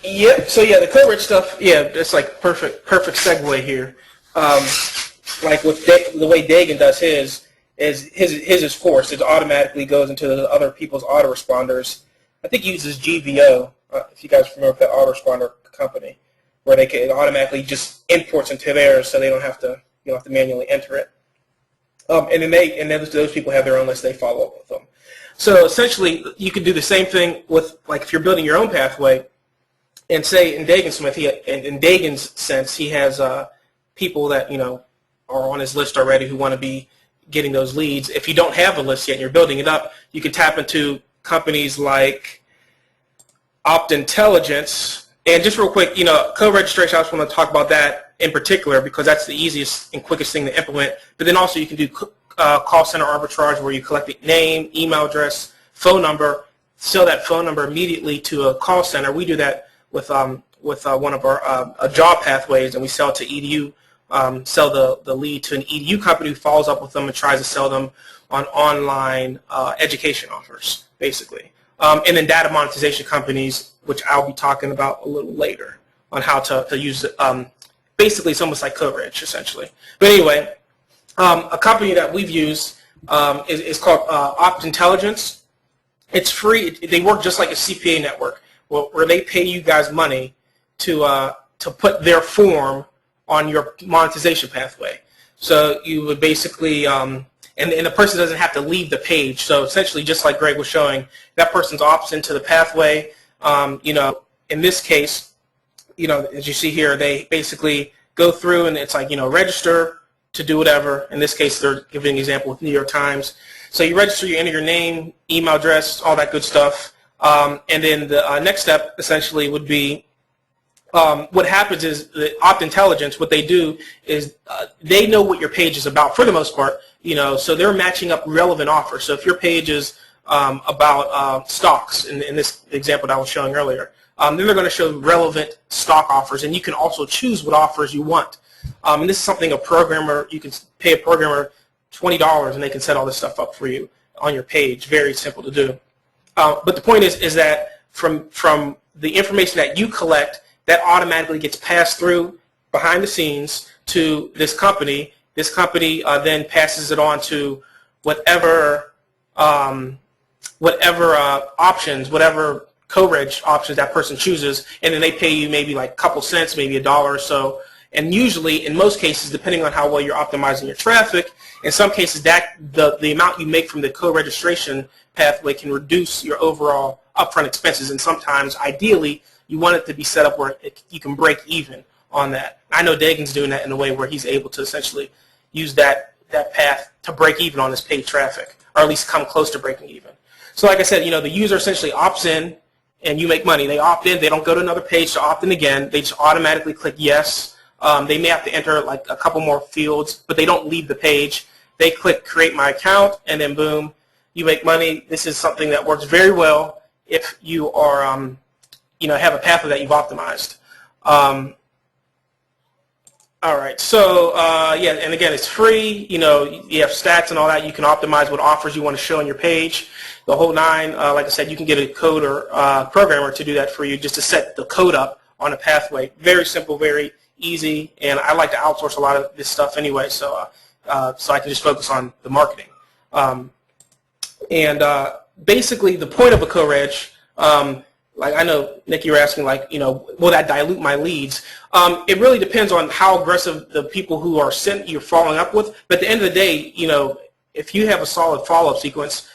Yep. So yeah, the co-reg stuff. Yeah, it's like perfect segue here. Like with the way Dagan does his is forced. It automatically goes into the other people's autoresponders. I think he uses GVO. If you guys are familiar with that autoresponder company, where it automatically just imports into theirs, so they don't have to manually enter it. And then those people have their own list. They follow up with them. So essentially, you could do the same thing with, like, if you're building your own pathway, and say in Dagan's sense, he has people that are on his list already who want to be getting those leads. If you don't have a list yet and you're building it up, you can tap into companies like OptIntelligence. And just real quick, co-registration, I just want to talk about that in particular because that's the easiest and quickest thing to implement. But then also you can do call center arbitrage where you collect the name, email address, phone number, sell that phone number immediately to a call center. We do that with one of our job pathways, and we sell to EDU, sell the lead to an EDU company who follows up with them and tries to sell them on online education offers, basically. And then data monetization companies, which I'll be talking about a little later on how to use it. Basically, it's almost like co-reg, essentially. But anyway, a company that we've used is called OptIntelligence. It's free. They work just like a CPA network, where they pay you guys money to put their form on your monetization pathway. So you would basically, and the person doesn't have to leave the page. So essentially, just like Greg was showing, that person's opts into the pathway. In this case, as you see here, they basically go through and it's like, register to do whatever. In this case, they're giving an example with New York Times. So you register, you enter your name, email address, all that good stuff. And then the next step essentially would be, what happens is the OptIntelligence, what they do is they know what your page is about for the most part, so they're matching up relevant offers. So if your page is about stocks, in this example that I was showing earlier, then they're going to show relevant stock offers, and you can also choose what offers you want. And this is something you can pay a programmer $20 and they can set all this stuff up for you on your page. Very simple to do. But the point is that from the information that you collect, that automatically gets passed through behind the scenes to this company. This company then passes it on to whatever options, whatever co-reg options that person chooses, and then they pay you maybe like a couple cents, maybe $1 or so. And usually, in most cases, depending on how well you're optimizing your traffic, in some cases that the amount you make from the co-registration pathway can reduce your overall upfront expenses. And sometimes, ideally, you want it to be set up where you can break even on that. I know Dagan's doing that in a way where he's able to essentially use that path to break even on his paid traffic, or at least come close to breaking even. So like I said, the user essentially opts in and you make money. They opt in. They don't go to another page to opt in again. They just automatically click yes. They may have to enter like a couple more fields, but they don't leave the page. They click create my account, and then boom, you make money. This is something that works very well if you are, have a pathway that you've optimized. All right, so yeah, and again, it's free. You have stats and all that. You can optimize what offers you want to show on your page, the whole nine. Like I said, you can get a coder programmer to do that for you, just to set the code up on a pathway. Very simple, very easy, and I like to outsource a lot of this stuff anyway, so I can just focus on the marketing. And basically, the point of a co-reg, like I know, Nick, you were asking, like, will that dilute my leads? It really depends on how aggressive the people who are you're following up with. But at the end of the day, if you have a solid follow-up sequence,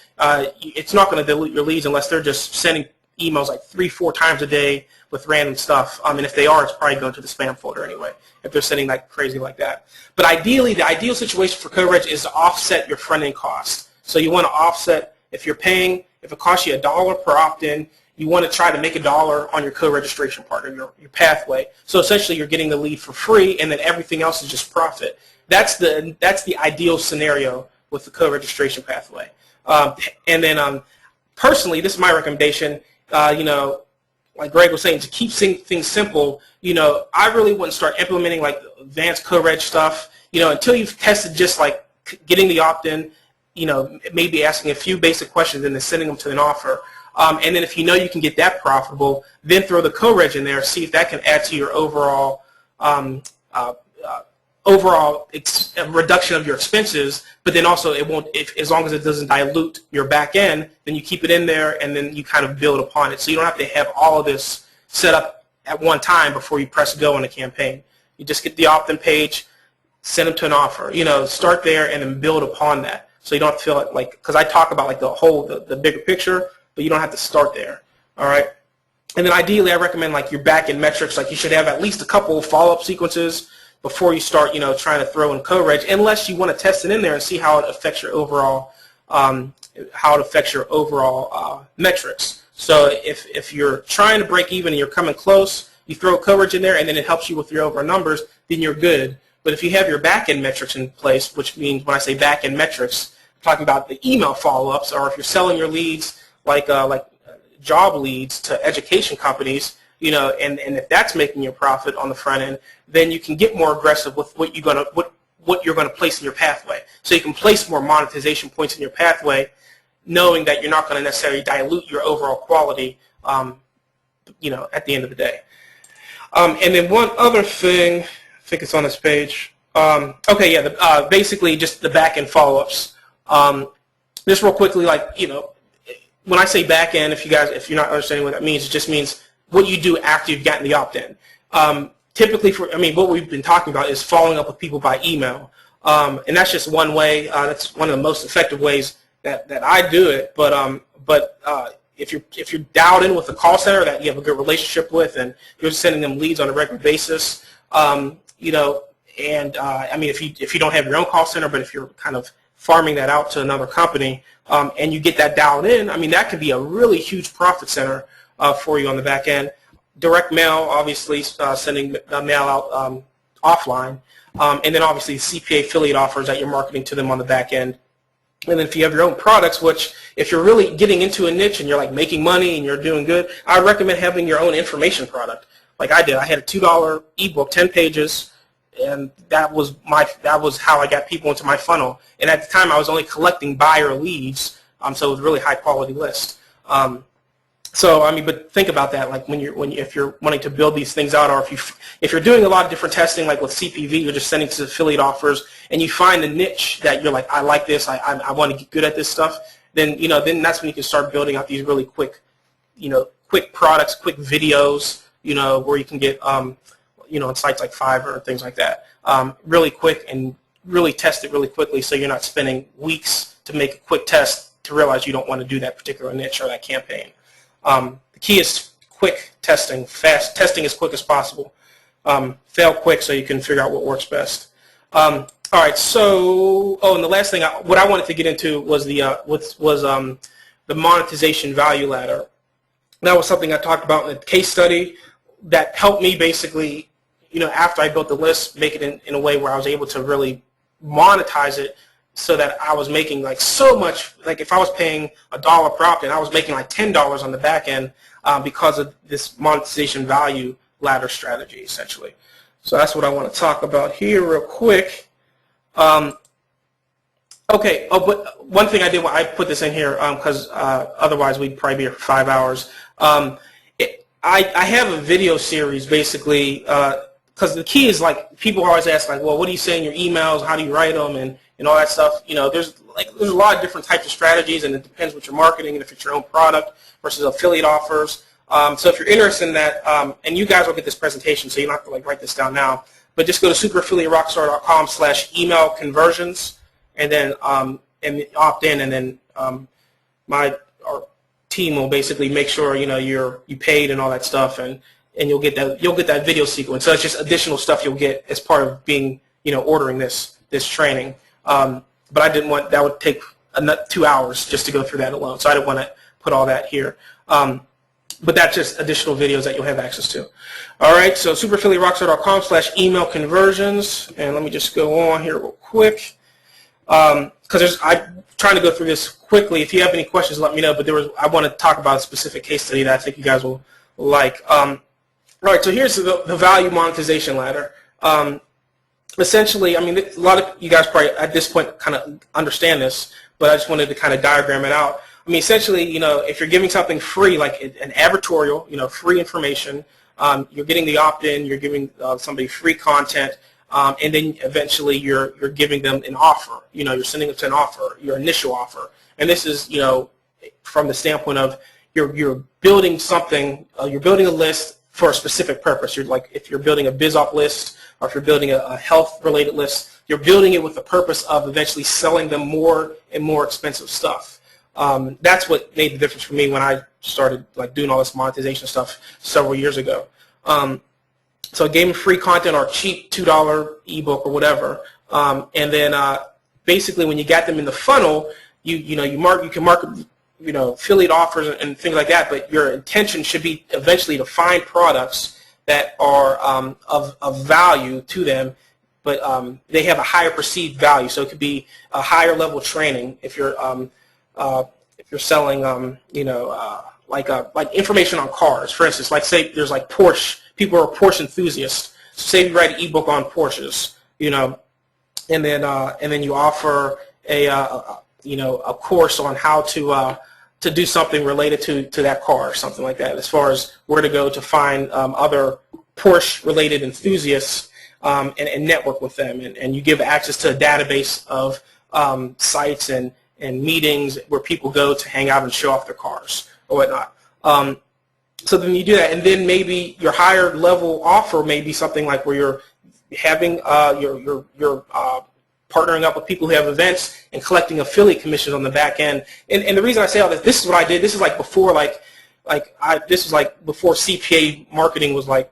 it's not going to dilute your leads unless they're just sending emails like 3-4 times a day with random stuff. And if they are, it's probably going to the spam folder anyway, if they're sending like crazy like that. But ideally, the ideal situation for co-reg is to offset your front-end cost. So you want to offset, if it costs you $1 per opt-in, you want to try to make $1 on your co-registration part, or your pathway. So essentially, you're getting the lead for free, and then everything else is just profit. That's the ideal scenario with the co-registration pathway. And then personally, this is my recommendation. Like Greg was saying, to keep things simple, I really wouldn't start implementing like advanced co-reg stuff, until you've tested just like getting the opt-in, maybe asking a few basic questions and then sending them to an offer. And then if you can get that profitable, then throw the co-reg in there, see if that can add to your overall reduction of your expenses. But then also it won't, as long as it doesn't dilute your back end, then you keep it in there and then you kind of build upon it. So you don't have to have all of this set up at one time before you press go on a campaign. You just get the opt-in page, send them to an offer. Start there and then build upon that. So you don't feel like, because I talk about like the bigger picture, but you don't have to start there. All right. And then ideally, I recommend like your back-end metrics. Like you should have at least a couple of follow-up sequences before you start, trying to throw in co-reg, unless you want to test it in there and see how it affects your overall, metrics. So if you're trying to break even and you're coming close, you throw co-reg in there, and then it helps you with your overall numbers, then you're good. But if you have your back-end metrics in place, which means when I say back-end metrics, I'm talking about the email follow-ups, or if you're selling your leads like job leads to education companies, and if that's making you a profit on the front end, then you can get more aggressive with what you're going to place in your pathway. So you can place more monetization points in your pathway, knowing that you're not going to necessarily dilute your overall quality, at the end of the day. And then one other thing, I think it's on this page. Basically just the back end follow-ups. Just real quickly, when I say back end, if you're not understanding what that means, it just means what you do after you've gotten the opt-in. Typically, what we've been talking about is following up with people by email, and that's just one way. That's one of the most effective ways that I do it. But if you're dialed in with a call center that you have a good relationship with, and you're sending them leads on a regular basis, if you don't have your own call center, but if you're kind of farming that out to another company, and you get that dialed in, that could be a really huge profit center for you on the back end. Direct mail, obviously, sending mail out offline, and then obviously CPA affiliate offers that you're marketing to them on the back end. And then if you have your own products, which if you're really getting into a niche and you're like making money and you're doing good, I would recommend having your own information product. Like I did, I had a $2 ebook, 10 pages. And that was how I got people into my funnel. And at the time, I was only collecting buyer leads, so it was a really high quality list. But think about that, like if you're wanting to build these things out, or if you're doing a lot of different testing, like with CPV, you're just sending to affiliate offers, and you find a niche that you're like, I like this, I want to get good at this stuff. Then then that's when you can start building out these really quick products, quick videos, where you can get on sites like Fiverr and things like that, really quick, and really test it really quickly, so you're not spending weeks to make a quick test to realize you don't want to do that particular niche or that campaign. The key is quick testing, fast testing as quick as possible. Fail quick so you can figure out what works best. All right, so and the last thing what I wanted to get into was the monetization value ladder. That was something I talked about in the case study that helped me basically, after I built the list, make it in a way where I was able to really monetize it, so that I was making like so much, like if I was paying $1 per opt-in, I was making like $10 on the back end because of this monetization value ladder strategy, essentially. So that's what I want to talk about here real quick. But one thing I did, I put this in here because otherwise we'd probably be here for 5 hours. I have a video series basically because the key is like people always ask like, well, what do you say in your emails? How do you write them? And all that stuff. There's a lot of different types of strategies, and it depends what you're marketing and if it's your own product versus affiliate offers. So if you're interested in that, and you guys will get this presentation, so you don't have to like write this down now, but just go to superaffiliaterockstar.com/email conversions, and then and opt in, and then our team will basically make sure you paid and all that stuff, and you'll get that video sequence. So it's just additional stuff you'll get as part of being ordering this training. But I didn't want that would take 2 hours just to go through that alone, so I didn't want to put all that here. But that's just additional videos that you'll have access to. All right, so superaffiliaterockstar.com/email conversions, and let me just go on here real quick because I'm trying to go through this quickly. If you have any questions, let me know. But I want to talk about a specific case study that I think you guys will like. All right, so here's the value monetization ladder. Essentially, I mean, a lot of you guys probably at this point kind of understand this, but I just wanted to kind of diagram it out. I mean, essentially, if you're giving something free, like an advertorial, free information, you're getting the opt-in, you're giving somebody free content, and then eventually you're giving them an offer. You're sending them to an offer, your initial offer. And this is, from the standpoint of you're building something, you're building a list for a specific purpose. You're like, if you're building a BizOp list, or if you're building a health-related list, you're building it with the purpose of eventually selling them more and more expensive stuff. That's what made the difference for me when I started like doing all this monetization stuff several years ago. So I gave them free content or cheap $2 ebook or whatever, and then basically when you got them in the funnel, you can market affiliate offers and things like that, but your intention should be eventually to find products that are of value to them, but they have a higher perceived value. So it could be a higher level training if you're selling, like information on cars, for instance. Like say there's like Porsche, people are Porsche enthusiasts. So say you write an ebook on Porsches, and then you offer a course on how to do something related to that car, or something like that, as far as where to go to find other Porsche-related enthusiasts and network with them, and you give access to a database of sites and meetings where people go to hang out and show off their cars or whatnot. So then you do that, and then maybe your higher level offer may be something like where you're having you're partnering up with people who have events and collecting affiliate commissions on the back end. And the reason I say all this is what I did. This is like before this was like before CPA marketing was like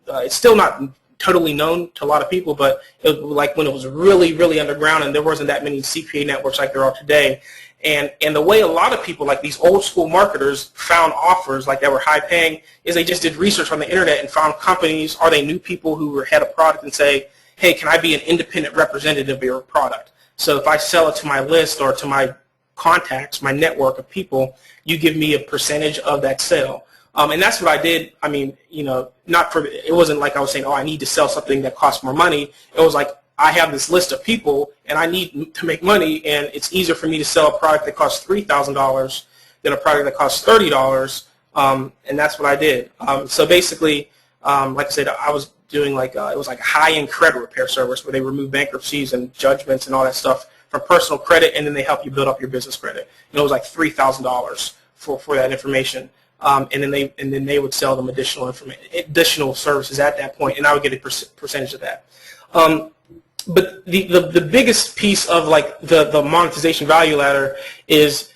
it's still not totally known to a lot of people, but it was like when it was really, really underground and there wasn't that many CPA networks like there are today. And the way a lot of people, like these old school marketers, found offers like that were high paying is they just did research on the internet and found companies, or they knew people who had a product and say, hey, can I be an independent representative of your product? So if I sell it to my list or to my contacts, my network of people, you give me a percentage of that sale. And that's what I did. I mean, it wasn't like I was saying, oh, I need to sell something that costs more money. It was like, I have this list of people and I need to make money, and it's easier for me to sell a product that costs $3,000 than a product that costs $30. And that's what I did. So basically, like I said, I was doing like, it was like a high-end credit repair service where they remove bankruptcies and judgments and all that stuff from personal credit, and then they help you build up your business credit. And it was like $3,000 for that information. And then they would sell them additional services at that point, and I would get a percentage of that. But the biggest piece of like the monetization value ladder is,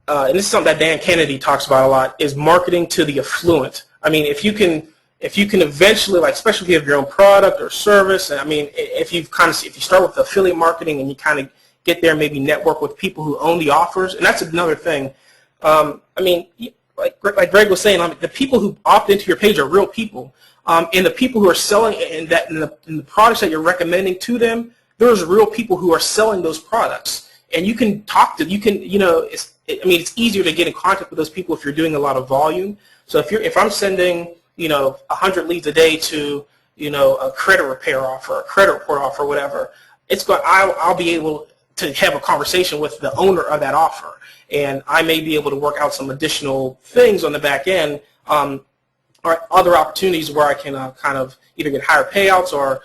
and this is something that Dan Kennedy talks about a lot, is marketing to the affluent. I mean, if you can eventually, like, especially if you have your own product or service, and I mean, if you start with affiliate marketing and you kind of get there, maybe network with people who own the offers, and that's another thing. I mean, like Greg was saying, the people who opt into your page are real people, and the people who are selling in the products that you're recommending to them, there's real people who are selling those products, and you can talk to. You can, it's easier to get in contact with those people if you're doing a lot of volume. So if I'm sending 100 leads a day to a credit repair offer, a credit report offer, whatever, I'll be able to have a conversation with the owner of that offer, and I may be able to work out some additional things on the back end, or other opportunities where I can kind of either get higher payouts or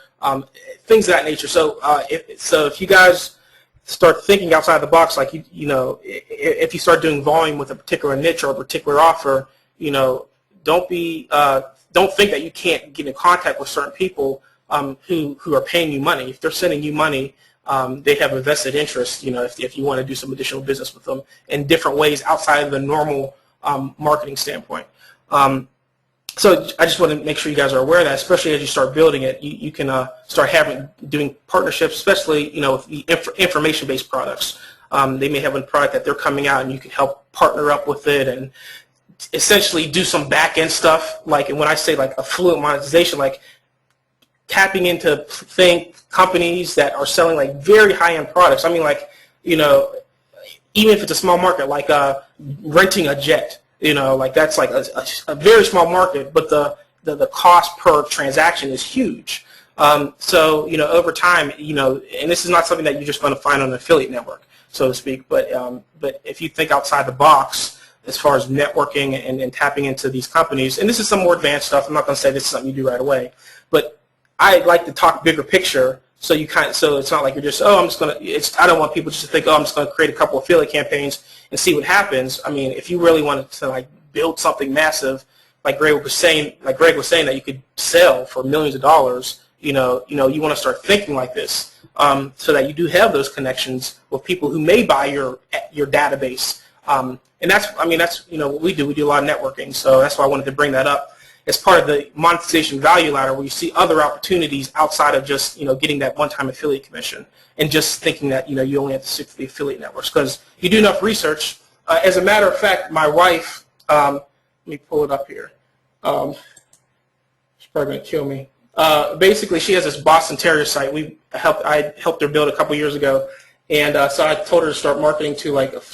things of that nature. So if you guys start thinking outside the box, like if you start doing volume with a particular niche or a particular offer, don't think that you can't get in contact with certain people who are paying you money. If they're sending you money, they have a vested interest, if you want to do some additional business with them in different ways outside of the normal marketing standpoint. So I just want to make sure you guys are aware of that, especially as you start building it. You can start doing partnerships, especially with the information-based products. They may have a product that they're coming out, and you can help partner up with it and essentially do some back-end stuff. And when I say affluent monetization, tapping into companies that are selling very high-end products. I mean, even if it's a small market, renting a jet. That's a very small market, but the cost per transaction is huge. So over time, and this is not something that you're just going to find on an affiliate network, so to speak. But if you think outside the box as far as networking and tapping into these companies, and this is some more advanced stuff. I'm not going to say this is something you do right away, but I like to talk bigger picture. So so it's not like you're just, I don't want people just to think, I'm just going to create a couple affiliate campaigns and see what happens. I mean, if you really wanted to build something massive, like Greg was saying that you could sell for millions of dollars, you want to start thinking like this, so that you do have those connections with people who may buy your database. And that's what we do. We do a lot of networking, so that's why I wanted to bring that up as part of the monetization value ladder, where you see other opportunities outside of just getting that one-time affiliate commission and just thinking that you only have to stick to the affiliate networks, because you do enough research. As a matter of fact, my wife, let me pull it up here. She's probably going to kill me. Basically, she has this Boston Terrier site. I helped her build a couple years ago, and so I told her to start marketing to